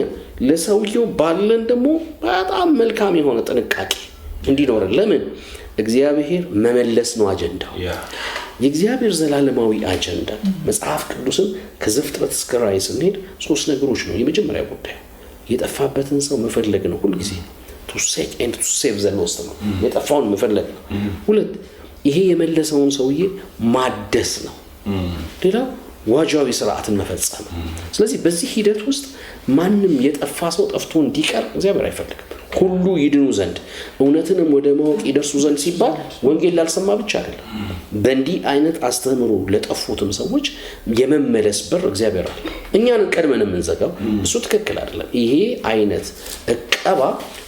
ለሰውየው ባለን ደግሞ በጣም መልካም የሆነ ጥንቃቄ እንዲኖረን። ለምን እግዚአብሔር መመለስ ነው አጀንዳው። የእግዚአብሔር ዘላለማዊ አጀንዳ መጽሐፍ ቅዱስን ከዘፍጥረት እስከ ራዕይ ስንሄድ 3 ነገሮች ነው። የመጀመሪያው ጉዳይ የጠፋበትን ሰው መፈለግ ነው። ሁልጊዜ to seek and to save the lost ነው። የጠፋውን መፈለግ ነው። ሁለት ይሄ የመለሰውን ሰውዬ ማደስ ነው። ሌላው ዋጃዊ ስርዓትን መፈጸም ነው። ስለዚህ በዚህ ሂደት ውስጥ ማንም የጠፋ ሰው ጠፍቶ እንዲቀር እግዚአብሔር አይፈልግም። ሁሉ ይድኑ ዘንድ እውነትንም ወደ ማወቅ ይደርሱ ዘንድ ሲባል ወንጌል ላልሰማ ብቻ አይደለም። በእንዲህ አይነት አስተምህሮ ለጠፉትም ሰዎች የመመለስ በር እግዚአብሔር አለ። እኛን ቀድመን የምንዘጋው እሱ ትክክል አይደለም። ይሄ አይነት እቀባ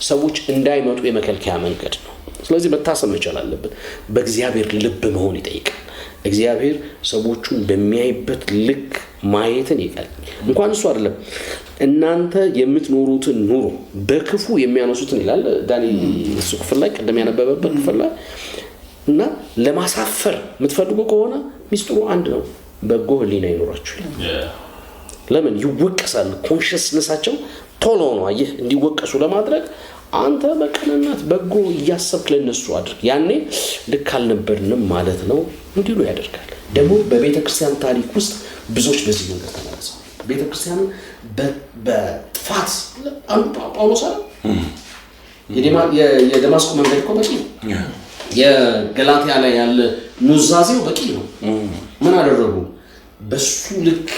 ሰዎች እንዳይመጡ የመከልከያ መንገድ ነው። ስለዚህ መታሰብ መቻል አለበት። በእግዚአብሔር ልብ መሆን ይጠይቃል። እግዚአብሔር ሰዎቹን በሚያይበት ልክ ማየትን ይቀል። እንኳን እሱ አይደለም እናንተ የምትኖሩትን ኑሮ በክፉ የሚያነሱትን ይላል ዳኒ እሱ ክፍል ላይ ቀደም ያነበበበት ክፍል ላይ እና ለማሳፈር የምትፈልጉ ከሆነ ሚስጥሩ አንድ ነው፣ በጎ ህሊና ይኖራችሁ ይላል። ለምን ይወቀሳል? ኮንሽስነሳቸው ቶሎ ነው አየህ እንዲወቀሱ ለማድረግ አንተ በቀናነት በጎ እያሰብክ ለነሱ አድርግ። ያኔ ልክ አልነበርንም ማለት ነው እንዲሉ ያደርጋል። ደግሞ በቤተ ክርስቲያን ታሪክ ውስጥ ብዙዎች በዚህ መንገድ ተመለሰዋል። ቤተ ክርስቲያን በጥፋት አንዱ ጳውሎስ አለ የደማስቆ መንገድ እኮ በቂ የገላትያ ላይ ያለ ኑዛዜው በቂ ነው። ምን አደረጉ? በሱ ልክ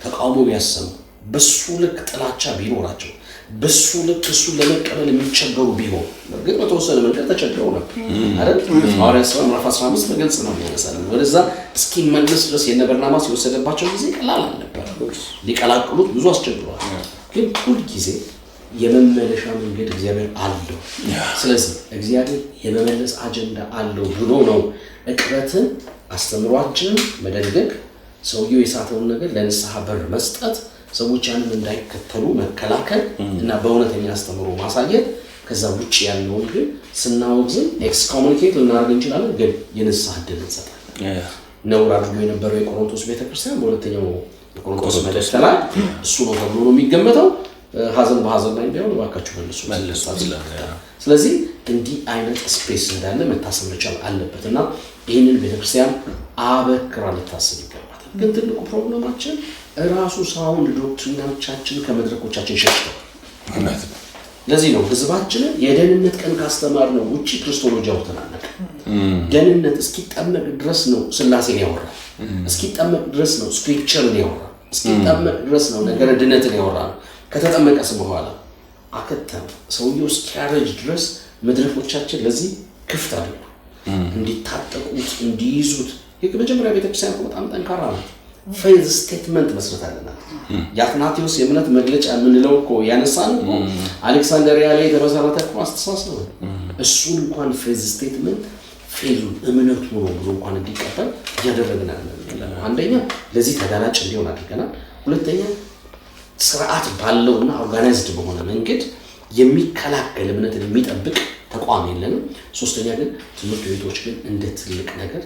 ተቃውሞ ቢያሰሙ፣ በሱ ልክ ጥላቻ ቢኖራቸው፣ በሱ ልክ እሱን ለመቀበል የሚቸገሩ ቢሆን፣ በእርግጥ በተወሰነ መንገድ ተቸግረው ነበር አይደል? ሐዋርያት ሥራ ምዕራፍ 15 በግልጽ ነው የሚያነሳልን። ወደዛ እስኪመለስ ድረስ የነ በርናባስ የወሰደባቸው ጊዜ ቀላል አልነበረ። ሊቀላቅሉት ብዙ አስቸግረዋል። ግን ሁል ጊዜ የመመለሻ መንገድ እግዚአብሔር አለው። ስለዚህ እግዚአብሔር የመመለስ አጀንዳ አለው ብሎ ነው ዕቅበትን አስተምሯችንን መደንገግ፣ ሰውየው የሳተውን ነገር ለንስሐ በር መስጠት፣ ሰዎች ያንን እንዳይከተሉ መከላከል እና በእውነተኛ አስተምሮ ማሳየት። ከዛ ውጭ ያለውን ግን ስናወግዝም ኤክስኮሙኒኬት ልናደርግ እንችላለን፣ ግን የንስሐ ዕድል እንሰጣለን። ነውር አድርጎ የነበረው የቆሮንቶስ ቤተክርስቲያን በሁለተኛው የቆሮንቶስ መልእክት ላይ እሱ ነው ተብሎ ነው የሚገመተው። ሀዘን በሀዘን ላይ እንዳይሆን እባካችሁ መልሱ። ስለዚህ እንዲህ አይነት ስፔስ እንዳለ መታሰብ መቻል አለበት እና ይህንን ቤተክርስቲያን አበክራ ልታስብ ይገባታል። ግን ትልቁ ፕሮብለማችን እራሱ ሳውንድ ዶክትሪናዎቻችን ከመድረኮቻችን ሸሽተው። ለዚህ ነው ህዝባችንን የደህንነት ቀን ካስተማርነው ውጭ ክርስቶሎጂ አውተናነቅ። ደህንነት እስኪጠመቅ ድረስ ነው ስላሴን ያወራ፣ እስኪጠመቅ ድረስ ነው ስክሪፕቸርን ያወራ፣ እስኪጠመቅ ድረስ ነው ነገረ ድነትን ያወራ። ከተጠመቀስ በኋላ አከተም ሰውየው እስኪያረጅ ድረስ መድረኮቻችን ለዚህ ክፍት አይደሉም። እንዲታጠቁት እንዲይዙት የመጀመሪያ ቤተክርስቲያን በጣም ጠንካራ ነው። ፌዝ ስቴትመንት መስርታለናል። የአትናቴዎስ የእምነት መግለጫ የምንለው እኮ ያነሳን እኮ አሌክሳንድሪያ ላይ የተመሰረተ እኮ አስተሳሰብ ነው። እሱን እንኳን ፌዝ ስቴትመንት ፌዙን እምነቱ ነው ብሎ እንኳን እንዲቀበል እያደረግን ያለ አንደኛ ለዚህ ተጋላጭ እንዲሆን አድርገናል። ሁለተኛ ስርዓት ባለውና ኦርጋናይዝድ በሆነ መንገድ የሚከላከል እምነትን የሚጠብቅ ተቋም የለንም። ሶስተኛ ግን ትምህርት ቤቶች ግን እንደ ትልቅ ነገር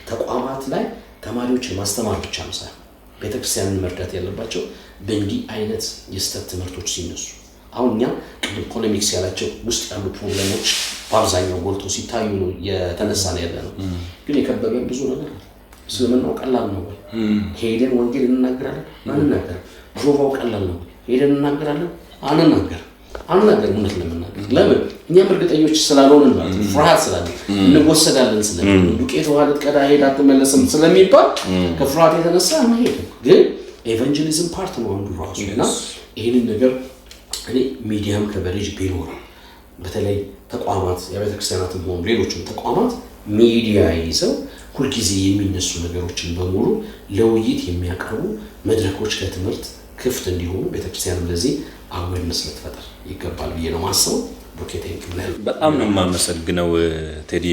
ተቋማት ላይ ተማሪዎችን ማስተማር ብቻ ነው ሳይሆን ቤተክርስቲያንን መርዳት ያለባቸው በእንዲህ አይነት የስተት ትምህርቶች ሲነሱ። አሁን እኛ ቅድም ፖለሚክስ ያላቸው ውስጥ ያሉ ፕሮብሌሞች በአብዛኛው ጎልቶ ሲታዩ ነው የተነሳን ያለ ነው። ግን የከበበን ብዙ ነገር እስልምናው ቀላል ነው ወይ? ሄደን ወንጌል እንናገራለን አንናገርም። ጆቫው ቀላል ነው ሄደን እንናገራለን አንናገርም። እውነት ለመናገር ለምን? እኛም እርግጠኞች ስላልሆንን ማለት ነው። ፍርሃት ስላለ እንወሰዳለን ስለሚል ዱቄት ውሃ ልትቀዳ ሄድ አትመለስም ስለሚባል ከፍርሃት የተነሳ አንሄድም። ግን ኤቫንጀሊዝም ፓርት ነው አንዱ ራሱ እና ይህንን ነገር እኔ ሚዲያም ከቨሬጅ ቢኖርም በተለይ ተቋማት የቤተክርስቲያናትም ሆኑ ሌሎችም ተቋማት ሚዲያ ይዘው ሁልጊዜ የሚነሱ ነገሮችን በሙሉ ለውይይት የሚያቀርቡ መድረኮች ለትምህርት ክፍት እንዲሆኑ ቤተክርስቲያንም ለዚህ አዌርነስ ልትፈጥር ይገባል ብዬ ነው ማሰብ። በጣም ነው የማመሰግነው ቴዲ።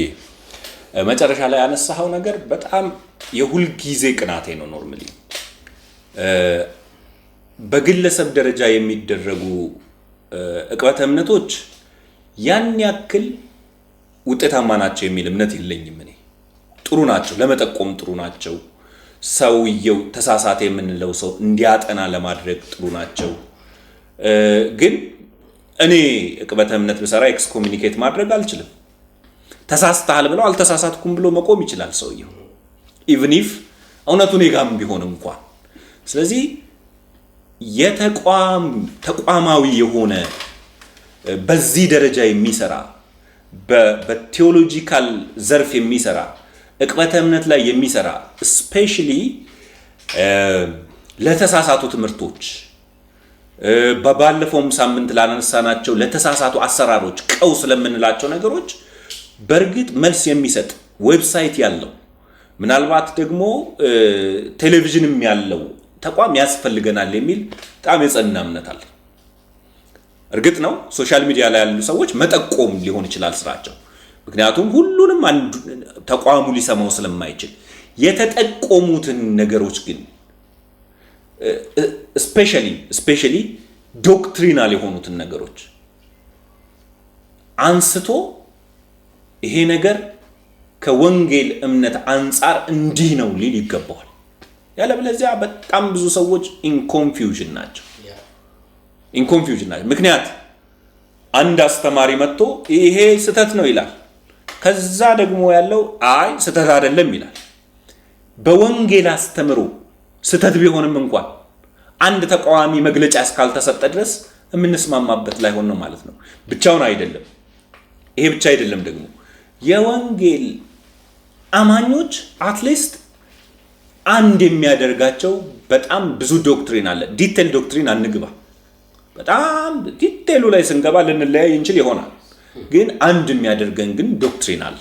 መጨረሻ ላይ ያነሳኸው ነገር በጣም የሁልጊዜ ቅናቴ ነው። ኖርማሊ በግለሰብ ደረጃ የሚደረጉ ዕቅበተ እምነቶች ያን ያክል ውጤታማ ናቸው የሚል እምነት የለኝም እኔ። ጥሩ ናቸው፣ ለመጠቆም ጥሩ ናቸው። ሰውየው ተሳሳተ የምንለው ሰው እንዲያጠና ለማድረግ ጥሩ ናቸው። ግን እኔ ዕቅበተ እምነት ብሰራ ኤክስኮሚኒኬት ማድረግ አልችልም። ተሳስተሃል ብለው አልተሳሳትኩም ብሎ መቆም ይችላል ሰውየው ኢቭን ኢፍ እውነቱ እኔ ጋርም ቢሆን እንኳን። ስለዚህ ተቋማዊ የሆነ በዚህ ደረጃ የሚሰራ በቴዎሎጂካል ዘርፍ የሚሰራ ዕቅበተ እምነት ላይ የሚሰራ ስፔሻሊ ለተሳሳቱ ትምህርቶች ባለፈውም ሳምንት ላነሳናቸው ለተሳሳቱ አሰራሮች ቀውስ ለምንላቸው ነገሮች በእርግጥ መልስ የሚሰጥ ዌብሳይት ያለው ምናልባት ደግሞ ቴሌቪዥንም ያለው ተቋም ያስፈልገናል የሚል በጣም የጸና እምነት አለ። እርግጥ ነው ሶሻል ሚዲያ ላይ ያሉ ሰዎች መጠቆም ሊሆን ይችላል ስራቸው። ምክንያቱም ሁሉንም አንድ ተቋሙ ሊሰማው ስለማይችል የተጠቆሙትን ነገሮች ግን ስፔሻሊ ዶክትሪናል የሆኑትን ነገሮች አንስቶ ይሄ ነገር ከወንጌል እምነት አንጻር እንዲህ ነው ሊል ይገባዋል። ያለበለዚያ በጣም ብዙ ሰዎች ኢንኮንፊውዥን ናቸው። ምክንያት አንድ አስተማሪ መጥቶ ይሄ ስህተት ነው ይላል። ከዛ ደግሞ ያለው አይ ስህተት አይደለም ይላል። በወንጌል አስተምሮ ስህተት ቢሆንም እንኳን አንድ ተቃዋሚ መግለጫ እስካልተሰጠ ድረስ የምንስማማበት ላይ ሆነ ማለት ነው። ብቻውን አይደለም። ይሄ ብቻ አይደለም ደግሞ የወንጌል አማኞች አትሊስት አንድ የሚያደርጋቸው በጣም ብዙ ዶክትሪን አለ። ዲቴል ዶክትሪን አንግባ። በጣም ዲቴሉ ላይ ስንገባ ልንለያይ እንችል ይሆናል። ግን አንድ የሚያደርገን ግን ዶክትሪን አለ።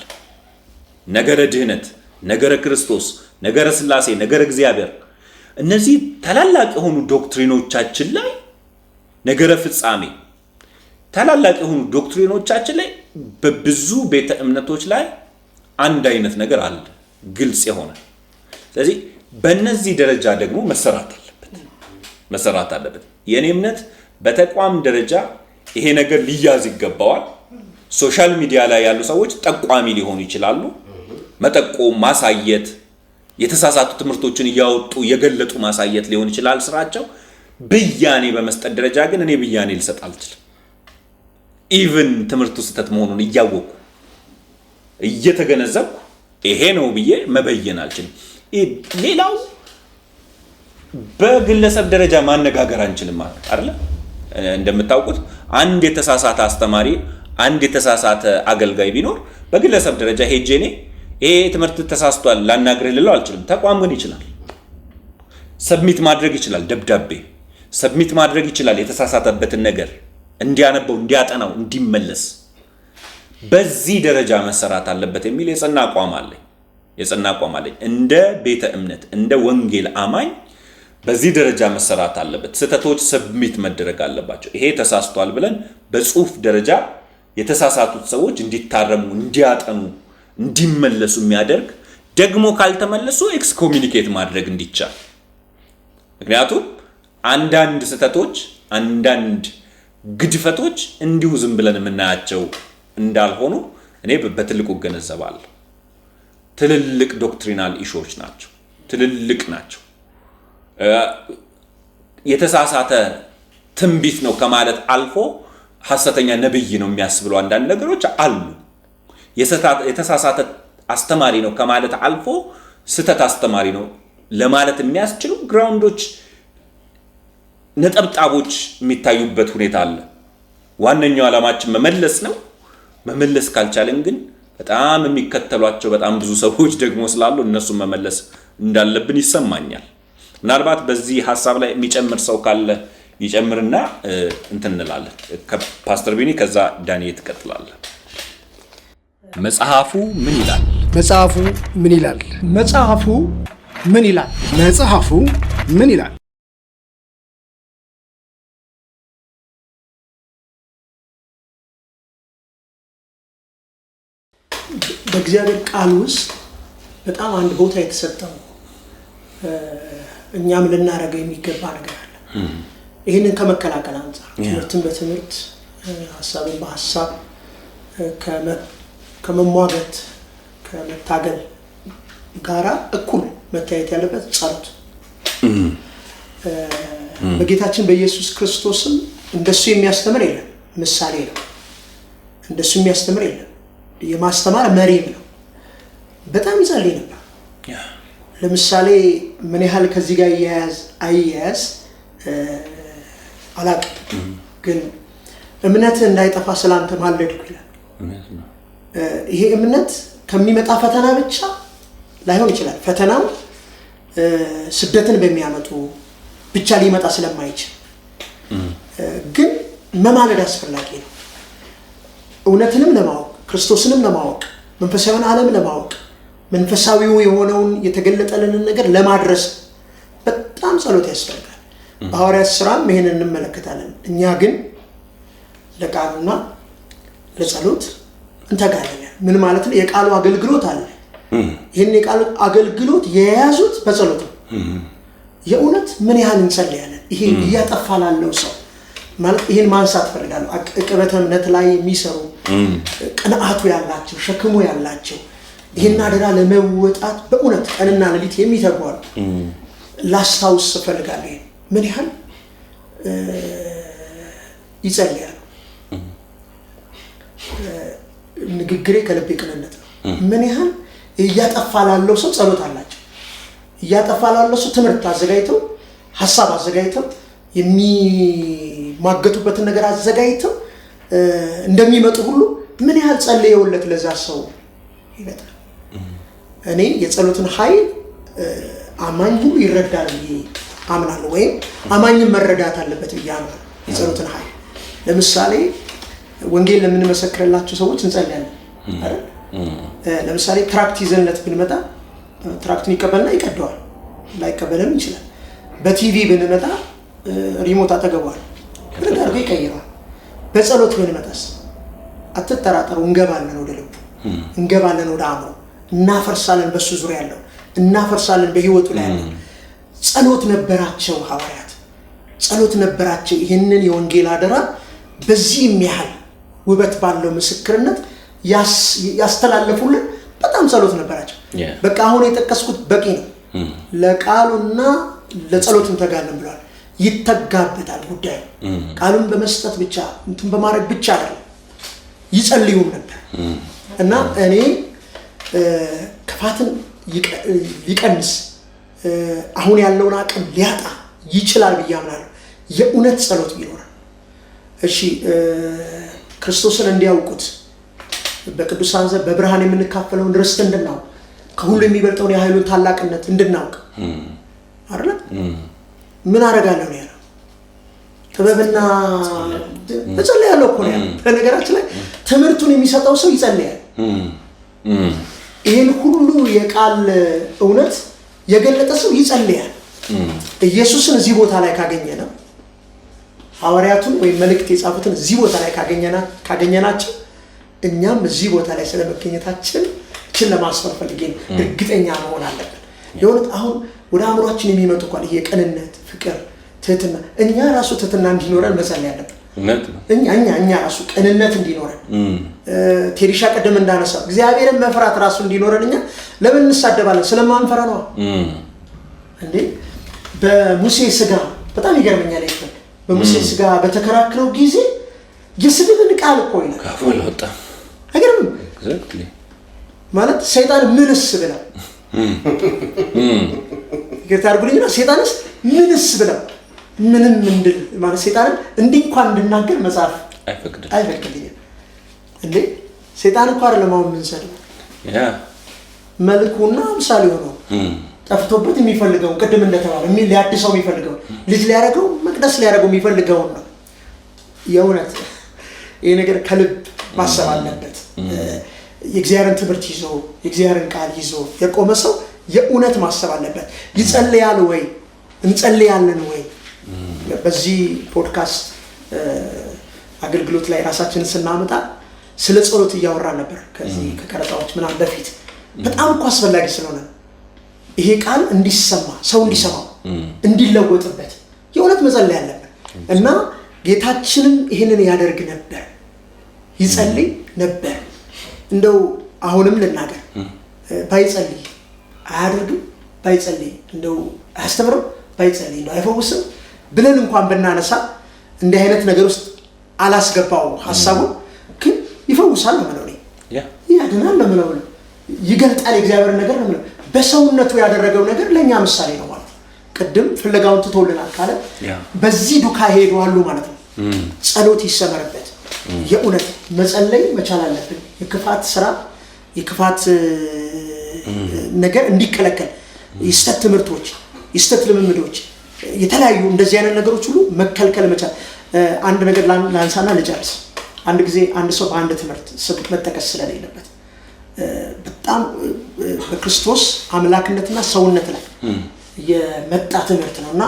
ነገረ ድህነት፣ ነገረ ክርስቶስ፣ ነገረ ሥላሴ፣ ነገረ እግዚአብሔር፣ እነዚህ ታላላቅ የሆኑ ዶክትሪኖቻችን ላይ ነገረ ፍጻሜ፣ ታላላቅ የሆኑ ዶክትሪኖቻችን ላይ በብዙ ቤተ እምነቶች ላይ አንድ አይነት ነገር አለ፣ ግልጽ የሆነ። ስለዚህ በእነዚህ ደረጃ ደግሞ መሰራት አለበት። የኔ እምነት በተቋም ደረጃ ይሄ ነገር ሊያዝ ይገባዋል። ሶሻል ሚዲያ ላይ ያሉ ሰዎች ጠቋሚ ሊሆኑ ይችላሉ። መጠቆም፣ ማሳየት፣ የተሳሳቱ ትምህርቶችን እያወጡ የገለጡ ማሳየት ሊሆን ይችላል ስራቸው። ብያኔ በመስጠት ደረጃ ግን እኔ ብያኔ ልሰጥ አልችልም። ኢቭን ትምህርቱ ስህተት መሆኑን እያወቁ እየተገነዘብኩ ይሄ ነው ብዬ መበየን አልችልም። ሌላው በግለሰብ ደረጃ ማነጋገር አንችልም ማለት አይደለ? እንደምታውቁት አንድ የተሳሳተ አስተማሪ፣ አንድ የተሳሳተ አገልጋይ ቢኖር በግለሰብ ደረጃ ሄጄ እኔ ይሄ ትምህርት ተሳስቷል ላናግርህ ልለው አልችልም። ተቋም ግን ይችላል። ሰብሚት ማድረግ ይችላል። ደብዳቤ ሰብሚት ማድረግ ይችላል። የተሳሳተበትን ነገር እንዲያነበው፣ እንዲያጠናው፣ እንዲመለስ በዚህ ደረጃ መሰራት አለበት የሚል የጸና አቋም አለኝ። እንደ ቤተ እምነት እንደ ወንጌል አማኝ በዚህ ደረጃ መሰራት አለበት። ስህተቶች ሰብሚት መደረግ አለባቸው። ይሄ ተሳስቷል ብለን በጽሁፍ ደረጃ የተሳሳቱት ሰዎች እንዲታረሙ፣ እንዲያጠኑ፣ እንዲመለሱ የሚያደርግ ደግሞ ካልተመለሱ ኤክስኮሚኒኬት ማድረግ እንዲቻል። ምክንያቱም አንዳንድ ስህተቶች፣ አንዳንድ ግድፈቶች እንዲሁ ዝም ብለን የምናያቸው እንዳልሆኑ እኔ በትልቁ እገነዘባለሁ። ትልልቅ ዶክትሪናል ኢሹዎች ናቸው። ትልልቅ ናቸው። የተሳሳተ ትንቢት ነው ከማለት አልፎ ሐሰተኛ ነብይ ነው የሚያስብሉ አንዳንድ ነገሮች አሉ። የተሳሳተ አስተማሪ ነው ከማለት አልፎ ስህተት አስተማሪ ነው ለማለት የሚያስችሉ ግራውንዶች፣ ነጠብጣቦች የሚታዩበት ሁኔታ አለ። ዋነኛው ዓላማችን መመለስ ነው። መመለስ ካልቻለን ግን በጣም የሚከተሏቸው በጣም ብዙ ሰዎች ደግሞ ስላሉ እነሱን መመለስ እንዳለብን ይሰማኛል። ምናልባት በዚህ ሐሳብ ላይ የሚጨምር ሰው ካለ ይጨምርና እንትን እንላለን። ፓስተር ቢኒ ከዛ ዳንኤል ትቀጥላለህ። መጽሐፉ ምን ይላል? መጽሐፉ ምን ይላል? መጽሐፉ ምን ይላል? መጽሐፉ ምን ይላል? በእግዚአብሔር ቃል ውስጥ በጣም አንድ ቦታ የተሰጠው እኛም ልናደርገው የሚገባ ነገር አለ። ይህንን ከመከላከል አንጻር ትምህርትን በትምህርት ሀሳብን በሀሳብ ከመሟገት ከመታገል ጋራ እኩል መታየት ያለበት ጸሎት። በጌታችን በኢየሱስ ክርስቶስም እንደሱ የሚያስተምር የለም፣ ምሳሌ ነው። እንደሱ የሚያስተምር የለም፣ የማስተማር መሪም ነው። በጣም ይጸልይ ነበር። ለምሳሌ ምን ያህል ከዚህ ጋር አያያዝ አላውቅም፣ ግን እምነት እንዳይጠፋ ስላንተ ማለድኩ ይላል። ይሄ እምነት ከሚመጣ ፈተና ብቻ ላይሆን ይችላል። ፈተናው ስደትን በሚያመጡ ብቻ ሊመጣ ስለማይችል ግን መማለድ አስፈላጊ ነው። እውነትንም ለማወቅ፣ ክርስቶስንም ለማወቅ፣ መንፈሳዊውን ዓለም ለማወቅ፣ መንፈሳዊው የሆነውን የተገለጠልንን ነገር ለማድረስ በጣም ጸሎት ያስፈልጋል። በሐዋርያት ሥራም ይሄንን እንመለከታለን። እኛ ግን ለቃሉና ለጸሎት እንተጋለን። ምን ማለት ነው? የቃሉ አገልግሎት አለ። ይህን የቃሉ አገልግሎት የያዙት በጸሎት ነው። የእውነት ምን ያህል እንጸልያለን? ይሄ እያጠፋ ላለው ሰው ማለት ይህን ማንሳት ፈልጋለሁ። ዕቅበተ እምነት ላይ የሚሰሩ ቅንዓቱ ያላቸው፣ ሸክሙ ያላቸው ይህን አደራ ለመወጣት በእውነት ቀንና ሌሊት የሚተጉ አሉ። ላስታውስ ፈልጋለሁ ምን ያህል ይጸልያሉ። ንግግሬ ከልቤ ቅንነት ነው። ምን ያህል እያጠፋ ላለው ሰው ጸሎት አላቸው። እያጠፋ ላለው ሰው ትምህርት አዘጋጅተው፣ ሀሳብ አዘጋጅተው፣ የሚማገቱበትን ነገር አዘጋጅተው እንደሚመጡ ሁሉ ምን ያህል ጸልየውለት ለዛ ሰው ይመጣል። እኔ የጸሎትን ኃይል አማኝ ሁሉ ይረዳል ብዬ አምናለሁ፣ ወይም አማኝም መረዳት አለበት ብዬ አምናለሁ። የጸሎትን ኃይል ለምሳሌ ወንጌል ለምንመሰክርላቸው ሰዎች እንጸልያለን አይደል? ለምሳሌ ትራክት ይዘንለት ብንመጣ ትራክቱን ይቀበልና ይቀደዋል፣ ላይቀበልም ይችላል። በቲቪ ብንመጣ ሪሞት አጠገቧል አድርጎ ይቀይረዋል። በጸሎት ብንመጣስ አትጠራጠሩ፣ እንገባለን ወደ ልቡ፣ እንገባለን ወደ አእምሮ፣ እናፈርሳለን፣ በሱ ዙሪያ ያለው እናፈርሳለን፣ በህይወቱ ላይ ያለው። ጸሎት ነበራቸው ሐዋርያት፣ ጸሎት ነበራቸው። ይህንን የወንጌል አደራ በዚህም ያህል ውበት ባለው ምስክርነት ያስተላለፉልን በጣም ጸሎት ነበራቸው። በቃ አሁን የጠቀስኩት በቂ ነው። ለቃሉና ለጸሎትም ተጋለን ብለዋል። ይተጋበታል ጉዳዩ። ቃሉን በመስጠት ብቻ እንትን በማድረግ ብቻ አይደለም፣ ይጸልዩም ነበር እና እኔ ክፋትን ሊቀንስ አሁን ያለውን አቅም ሊያጣ ይችላል ብዬ አምናለሁ የእውነት ጸሎት ቢኖር። እሺ ክርስቶስን እንዲያውቁት በቅዱሳን ዘንድ በብርሃን የምንካፈለውን ርስት እንድናውቅ ከሁሉ የሚበልጠውን የኃይሉን ታላቅነት እንድናውቅ አይደል? ምን አደርጋለሁ ነው ያለው? ጥበብና እጸልያለሁ እኮ ነው ያለው። በነገራችን ላይ ትምህርቱን የሚሰጠው ሰው ይጸልያል። ይህን ሁሉ የቃል እውነት የገለጠ ሰው ይጸልያል። ኢየሱስን እዚህ ቦታ ላይ ካገኘነው፣ ሐዋርያቱን ወይም መልእክት የጻፉትን እዚህ ቦታ ላይ ካገኘናቸው እኛም እዚህ ቦታ ላይ ስለመገኘታችን ለማስፈር ፈልጌ እርግጠኛ መሆን አለብን። የእውነት አሁን ወደ አእምሯችን የሚመጡ እንኳን ይሄ ቅንነት፣ ፍቅር፣ ትህትና፣ እኛ ራሱ ትህትና እንዲኖረን መጸለይ አለብን። እኛ ራሱ ቅንነት እንዲኖረን ቴሪሻ ቀደም እንዳነሳው እግዚአብሔርን መፍራት ራሱ እንዲኖረን። እኛ ለምን እንሳደባለን? ስለማንፈራ ነው እንዴ? በሙሴ ስጋ በጣም ይገርመኛል። ይፈል በሙሴ ስጋ በተከራከረው ጊዜ የስድብን ቃል እኮ ይላል አይገርምም? ማለት ሰይጣን ምንስ ብለው ይገርታርጉልኝና ሰይጣንስ ምንስ ብለው ምንም እንድል ማለት ሰይጣንን እንዲህ እንኳን እንድናገር መጽሐፍ አይፈቅድልኝም እንዴ? ሰይጣን እኮ አይደለም አሁን የምንሰድበው፣ መልኩና ምሳሌ ሆኖ ጠፍቶበት የሚፈልገው ቅድም እንደተባለ ሊያድሰው የሚፈልገው ልጅ ሊያደርገው መቅደስ ሊያደርገው የሚፈልገው ነው። የእውነት ይሄ ነገር ከልብ ማሰብ አለበት። የእግዚአብሔርን ትምህርት ይዞ የእግዚአብሔርን ቃል ይዞ የቆመ ሰው የእውነት ማሰብ አለበት። ይጸልያል ወይ? እንጸልያለን ወይ? በዚህ ፖድካስት አገልግሎት ላይ ራሳችንን ስናመጣ ስለ ጸሎት እያወራን ነበር። ከዚህ ከቀረጻዎች ምናምን በፊት በጣም እኮ አስፈላጊ ስለሆነ ይሄ ቃል እንዲሰማ፣ ሰው እንዲሰማው፣ እንዲለወጥበት የእውነት መጸለይ አለብን እና ጌታችንም ይህንን ያደርግ ነበር፣ ይጸልይ ነበር። እንደው አሁንም ልናገር፣ ባይጸልይ አያደርግም፣ ባይጸልይ እንደው አያስተምርም፣ ባይጸልይ እንደው አይፈውስም ብለን እንኳን ብናነሳ እንዲህ አይነት ነገር ውስጥ አላስገባው ሐሳቡን። ግን ይፈውሳል ነው ማለት ነው፣ ያድናል ነው ማለት ነው፣ ይገልጣል የእግዚአብሔር ነገር ነው ማለት ነው። በሰውነቱ ያደረገው ነገር ለኛ ምሳሌ ነው ማለት ነው። ቅድም ፍለጋውን ትቶልናል ካለ በዚህ ዱካ ሄደዋሉ ማለት ነው። ጸሎት ይሰመርበት። የእውነት መጸለይ መቻል አለብን። የክፋት ስራ፣ የክፋት ነገር እንዲከለከል፣ የስተት ትምህርቶች፣ የስተት ልምምዶች፣ የተለያዩ እንደዚህ አይነት ነገሮች ሁሉ መከልከል መቻል። አንድ ነገር ላንሳና ልጨርስ። አንድ ጊዜ አንድ ሰው በአንድ ትምህርት ስም መጠቀስ ስለሌለበት በጣም በክርስቶስ አምላክነትና ሰውነት ላይ የመጣ ትምህርት ነው እና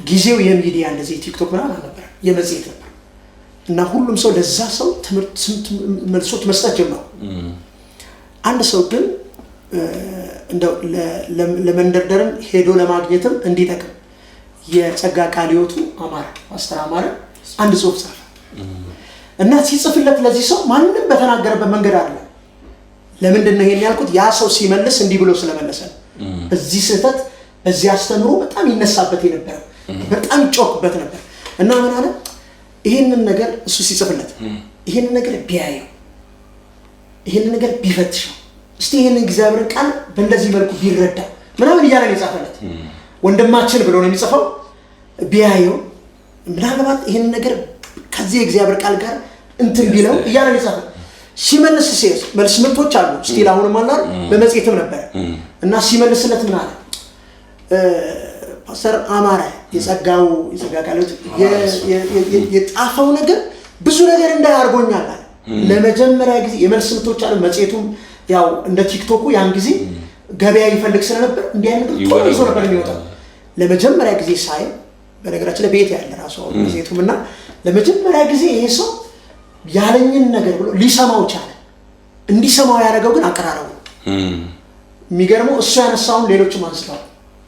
ጊዜው የሚዲያ እንደዚህ ቲክቶክ ምናምን አልነበረ፣ የመጽሔት ነበር እና ሁሉም ሰው ለዛ ሰው ትምህርት መልሶት መስጠት ጀመሩ። አንድ ሰው ግን እንደው ለመንደርደርን ሄዶ ለማግኘትም እንዲጠቅም የጸጋ ቃል ሕይወቱ ማስተር አማረ አንድ ጽሑፍ ጻፈ እና ሲጽፍለት ለዚህ ሰው ማንም በተናገረበት መንገድ አለ። ለምንድን ነው ይሄን ያልኩት? ያ ሰው ሲመልስ እንዲህ ብሎ ስለመለሰ ነው። በዚህ ስህተት በዚህ አስተምሮ በጣም ይነሳበት የነበረው በጣም ይጮክበት ነበር እና ምን አለ? ይሄንን ነገር እሱ ሲጽፍለት ይሄንን ነገር ቢያየው፣ ይሄንን ነገር ቢፈትሸው፣ እስቲ ይሄንን እግዚአብሔር ቃል በእንደዚህ መልኩ ቢረዳ ምናምን እያለ ነው የጻፈለት። ወንድማችን ብሎ ነው የሚጽፈው። ቢያየው ምናልባት ይሄንን ነገር ከዚህ እግዚአብሔር ቃል ጋር እንትን ቢለው እያለ ነው የጻፈው። ሲመልስ መልስ ምቶች አሉ ስቲል አሁንም አላር በመጽሔትም ነበር እና ሲመልስለት ምን አለ ፓስተር አማረ የጸጋ ቃሎት የጣፈው ነገር ብዙ ነገር እንዳያርጎኛል አለ። ለመጀመሪያ ጊዜ የመልስ ምቶች አሉ መጽሔቱም ያው እንደ ቲክቶኩ ያን ጊዜ ገበያ ይፈልግ ስለነበር እንዲህ አይነት ቶሎ ይዞ ነበር የሚወጣው። ለመጀመሪያ ጊዜ ሳይ በነገራችን ላይ ቤት ያለ ራሱ መጽሔቱም እና ለመጀመሪያ ጊዜ ይሄ ሰው ያለኝን ነገር ብሎ ሊሰማው ቻለ። እንዲሰማው ያደረገው ግን አቀራረቡ የሚገርመው እሱ ያነሳውን ሌሎችም አንስተዋል፣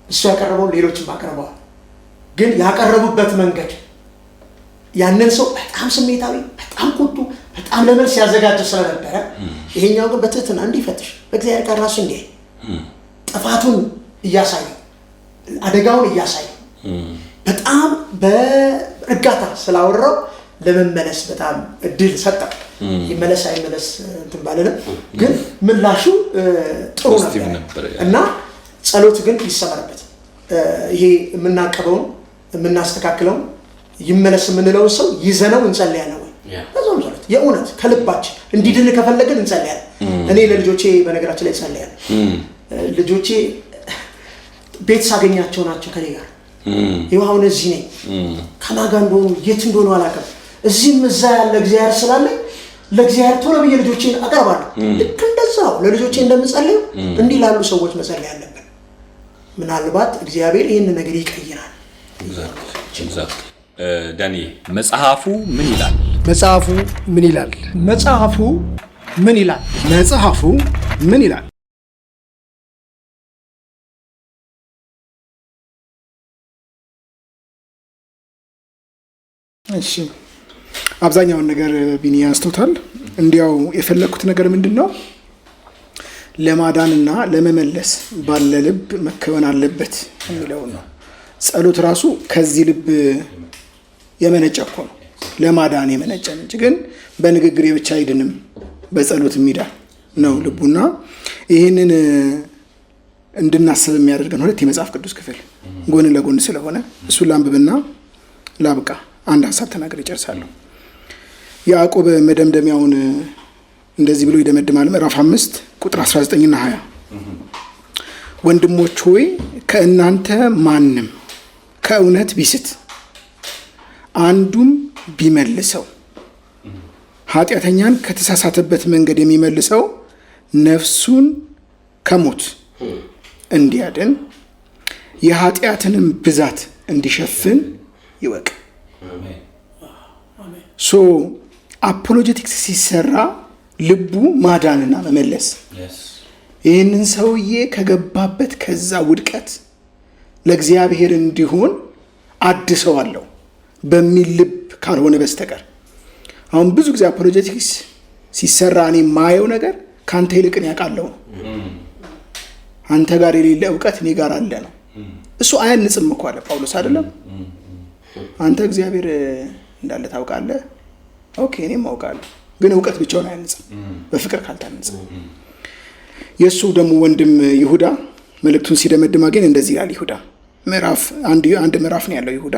እሱ ያቀረበውን ሌሎችም አቀረበዋል። ግን ያቀረቡበት መንገድ ያንን ሰው በጣም ስሜታዊ፣ በጣም ቁጡ፣ በጣም ለመልስ ያዘጋጀ ስለነበረ ይሄኛው ግን በትህትና እንዲፈትሽ በእግዚአብሔር ቃል ራሱ እንዲህ ጥፋቱን እያሳየ አደጋውን እያሳየ በጣም በእርጋታ ስላወራው ለመመለስ በጣም እድል ሰጠ። ይመለስ አይመለስ እንትን ባለንም ግን ምላሹ ጥሩ ነበር እና ጸሎት ግን ይሰመርበት። ይሄ የምናቀበውን የምናስተካክለው ይመለስ የምንለውን ሰው ይዘነው እንጸልያለን ወይ በዛም ጸሎት የእውነት ከልባችን እንዲድን ከፈለግን እንጸልያለን። እኔ ለልጆቼ በነገራችን ላይ እንጸልያለን። ልጆቼ ቤት ሳገኛቸው ናቸው ከኔ ጋር ይኸው አሁን እዚህ ነኝ። ከማን ጋር እንደሆኑ የት እንደሆኑ አላውቅም። እዚህም እዛ ያለ እግዚአብሔር ስላለ ለእግዚአብሔር ቶሎ ብዬ ልጆቼን አቀርባለሁ። ልክ እንደዛው ለልጆቼ እንደምጸልይ እንዲህ ላሉ ሰዎች መጸለይ አለብን። ምናልባት እግዚአብሔር ይህንን ነገር ይቀይራል። ዳኒ መጽሐፉ ምን ይላል? መጽሐፉ ምን ይላል? መጽሐፉ ምን ይላል? መጽሐፉ ምን ይላል? እሺ አብዛኛውን ነገር ቢኒ አንስቶታል። እንዲያው የፈለኩት ነገር ምንድነው ለማዳንና ለመመለስ ባለ ልብ መከወን አለበት የሚለው ነው። ጸሎት ራሱ ከዚህ ልብ የመነጨ እኮ ነው፣ ለማዳን የመነጨ እንጂ ግን በንግግር ብቻ አይድንም፣ በጸሎት የሚዳን ነው ልቡና። ይህንን እንድናስብ የሚያደርገን ሁለት የመጽሐፍ ቅዱስ ክፍል ጎን ለጎን ስለሆነ እሱን ላንብብና ላብቃ። አንድ ሀሳብ ተናግሬ እጨርሳለሁ። ያዕቆብ መደምደሚያውን እንደዚህ ብሎ ይደመድማል። ምዕራፍ 5 ቁጥር 19 እና 20 ወንድሞች ሆይ ከእናንተ ማንም ከእውነት ቢስት አንዱም ቢመልሰው ኃጢአተኛን ከተሳሳተበት መንገድ የሚመልሰው ነፍሱን ከሞት እንዲያድን የኃጢአትንም ብዛት እንዲሸፍን ይወቅ። ሶ አፖሎጀቲክስ ሲሰራ ልቡ ማዳንና መመለስ ይህንን ሰውዬ ከገባበት ከዛ ውድቀት ለእግዚአብሔር እንዲሆን አድሰዋለሁ በሚል ልብ ካልሆነ በስተቀር አሁን ብዙ ጊዜ አፖሎጀቲክስ ሲሰራ እኔ ማየው ነገር ካንተ ይልቅን ያውቃለሁ ነው። አንተ ጋር የሌለ እውቀት እኔ ጋር አለ ነው። እሱ አያንጽም እኮ አለ ጳውሎስ አይደለም። አንተ እግዚአብሔር እንዳለ ታውቃለህ። ኦኬ እኔም አውቃለሁ፣ ግን እውቀት ብቻውን አያንጽም በፍቅር ካልታነጸ። የሱ ደግሞ ወንድም ይሁዳ መልእክቱን ሲደመድማ ግን እንደዚህ ይላል። ይሁዳ ምዕራፍ አንድ ምዕራፍ ነው ያለው። ይሁዳ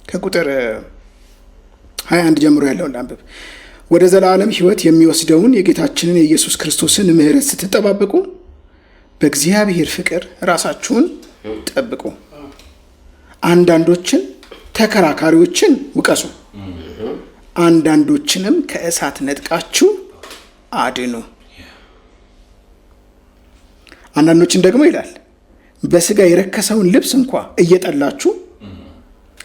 ከቁጥር 21 ጀምሮ ያለውን ላንብብ። ወደ ዘላለም ሕይወት የሚወስደውን የጌታችንን የኢየሱስ ክርስቶስን ምሕረት ስትጠባበቁ በእግዚአብሔር ፍቅር ራሳችሁን ጠብቁ። አንዳንዶችን ተከራካሪዎችን ውቀሱ፣ አንዳንዶችንም ከእሳት ነጥቃችሁ አድኑ። አንዳንዶችን ደግሞ ይላል በስጋ የረከሰውን ልብስ እንኳ እየጠላችሁ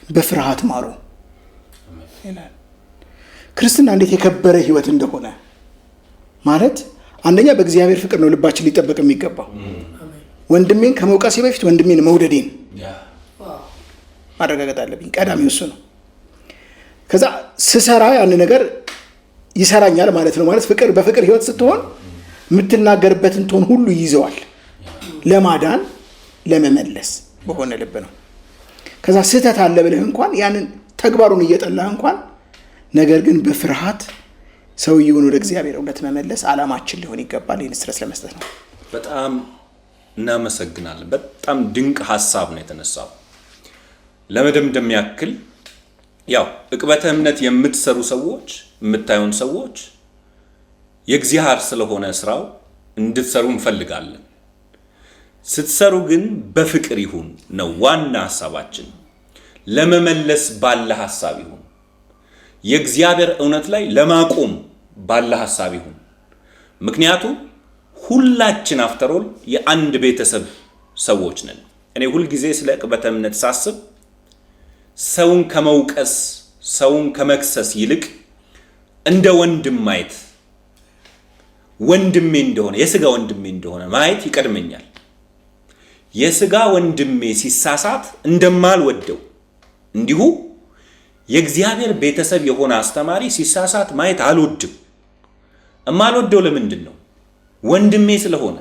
በፍርሃት ማሩ ይላል። ክርስትና እንዴት የከበረ ህይወት እንደሆነ ማለት አንደኛ በእግዚአብሔር ፍቅር ነው ልባችን ሊጠበቅ የሚገባው። ወንድሜን ከመውቀሴ በፊት ወንድሜን መውደዴን ማረጋገጥ አለብኝ። ቀዳሚው እሱ ነው። ከዛ ስሰራ ያን ነገር ይሰራኛል ማለት ነው። ማለት ፍቅር በፍቅር ህይወት ስትሆን የምትናገርበትን ቶን ሁሉ ይይዘዋል። ለማዳን ለመመለስ በሆነ ልብ ነው። ከዛ ስህተት አለ ብለህ እንኳን ያንን ተግባሩን እየጠላህ እንኳን ነገር ግን በፍርሃት ሰውየውን ወደ እግዚአብሔር እውነት መመለስ ዓላማችን ሊሆን ይገባል። ይህን ስትረስ ለመስጠት ነው። በጣም እናመሰግናለን። በጣም ድንቅ ሀሳብ ነው የተነሳው። ለመደምደም ያክል ያው ዕቅበተ እምነት የምትሰሩ ሰዎች የምታዩን ሰዎች የእግዚአብሔር ስለሆነ ስራው እንድትሰሩ እንፈልጋለን። ስትሰሩ ግን በፍቅር ይሁን ነው ዋና ሐሳባችን። ለመመለስ ባለ ሐሳብ ይሁን። የእግዚአብሔር እውነት ላይ ለማቆም ባለ ሐሳብ ይሁን። ምክንያቱም ሁላችን አፍተሮል የአንድ ቤተሰብ ሰዎች ነን። እኔ ሁልጊዜ ስለ ዕቅበተ እምነት ሳስብ ሰውን ከመውቀስ ሰውን ከመክሰስ ይልቅ እንደ ወንድም ማየት፣ ወንድሜ እንደሆነ የሥጋ ወንድሜ እንደሆነ ማየት ይቀድመኛል። የሥጋ ወንድሜ ሲሳሳት እንደማልወደው እንዲሁ የእግዚአብሔር ቤተሰብ የሆነ አስተማሪ ሲሳሳት ማየት አልወድም። እማልወደው ለምንድን ነው? ወንድሜ ስለሆነ፣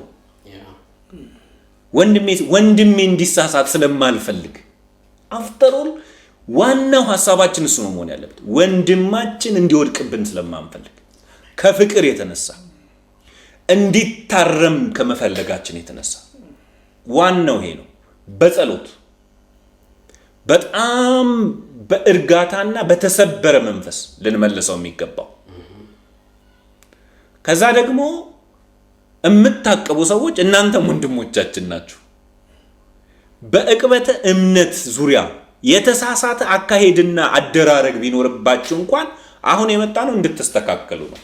ወንድሜ እንዲሳሳት ስለማልፈልግ። አፍተሮል ዋናው ሐሳባችን እሱ ነው መሆን ያለበት። ወንድማችን እንዲወድቅብን ስለማንፈልግ ከፍቅር የተነሳ እንዲታረም ከመፈለጋችን የተነሳ ዋናው ይሄ ነው። በጸሎት በጣም በእርጋታና በተሰበረ መንፈስ ልንመልሰው የሚገባው። ከዛ ደግሞ የምታቀቡ ሰዎች እናንተም ወንድሞቻችን ናችሁ። በዕቅበተ እምነት ዙሪያ የተሳሳተ አካሄድና አደራረግ ቢኖርባችሁ እንኳን አሁን የመጣ ነው እንድትስተካከሉ ነው።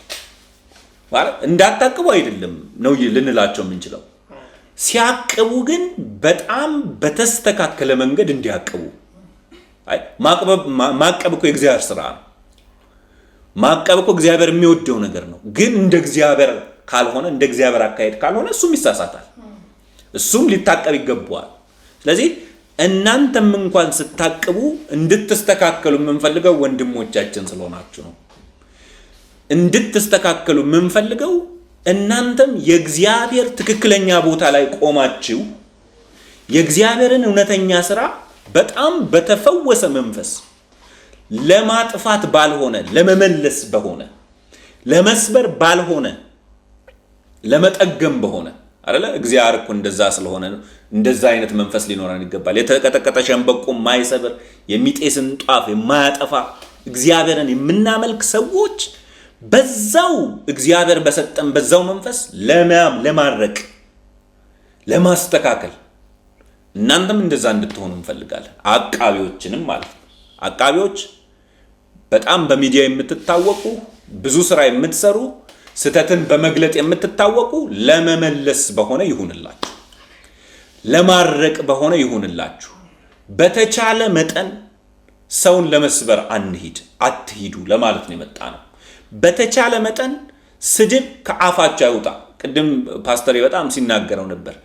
ማለት እንዳታቅቡ አይደለም ነው ልንላቸው የምንችለው። ሲያቅቡ ግን በጣም በተስተካከለ መንገድ እንዲያቅቡ። ማቀብ እኮ የእግዚአብሔር ስራ ነው። ማቀብ እኮ እግዚአብሔር የሚወደው ነገር ነው። ግን እንደ እግዚአብሔር ካልሆነ፣ እንደ እግዚአብሔር አካሄድ ካልሆነ እሱም ይሳሳታል፣ እሱም ሊታቀብ ይገባዋል። ስለዚህ እናንተም እንኳን ስታቅቡ እንድትስተካከሉ የምንፈልገው ወንድሞቻችን ስለሆናችሁ ነው። እንድትስተካከሉ የምንፈልገው እናንተም የእግዚአብሔር ትክክለኛ ቦታ ላይ ቆማችሁ የእግዚአብሔርን እውነተኛ ስራ በጣም በተፈወሰ መንፈስ ለማጥፋት ባልሆነ፣ ለመመለስ በሆነ፣ ለመስበር ባልሆነ፣ ለመጠገም በሆነ አይደለ? እግዚአብሔር እኮ እንደዛ ስለሆነ እንደዛ አይነት መንፈስ ሊኖረን ይገባል። የተቀጠቀጠ ሸንበቆ የማይሰብር የሚጤስን ጧፍ የማያጠፋ እግዚአብሔርን የምናመልክ ሰዎች በዛው እግዚአብሔር በሰጠን በዛው መንፈስ ለማድረቅ ለማስተካከል እናንተም እንደዛ እንድትሆኑ እንፈልጋለን። አቃቢዎችንም ማለት ነው። አቃቢዎች በጣም በሚዲያ የምትታወቁ፣ ብዙ ስራ የምትሰሩ፣ ስተትን በመግለጥ የምትታወቁ ለመመለስ በሆነ ይሁንላችሁ፣ ለማድረቅ በሆነ ይሁንላችሁ። በተቻለ መጠን ሰውን ለመስበር አትሂዱ ለማለት ነው የመጣ ነው። በተቻለ መጠን ስድብ ከአፋቸው አይውጣ። ቅድም ፓስተር በጣም ሲናገረው ነበር።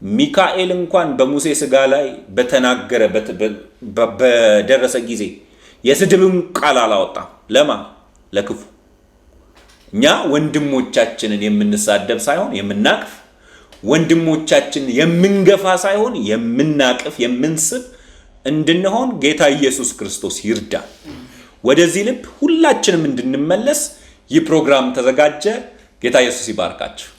ሚካኤል እንኳን በሙሴ ስጋ ላይ በተናገረ በደረሰ ጊዜ የስድብን ቃል አላወጣም። ለክፉ። እኛ ወንድሞቻችንን የምንሳደብ ሳይሆን የምናቅፍ፣ ወንድሞቻችንን የምንገፋ ሳይሆን የምናቅፍ የምንስብ እንድንሆን ጌታ ኢየሱስ ክርስቶስ ይርዳ። ወደዚህ ልብ ሁላችንም እንድንመለስ ይህ ፕሮግራም ተዘጋጀ። ጌታ ኢየሱስ ይባርካችሁ።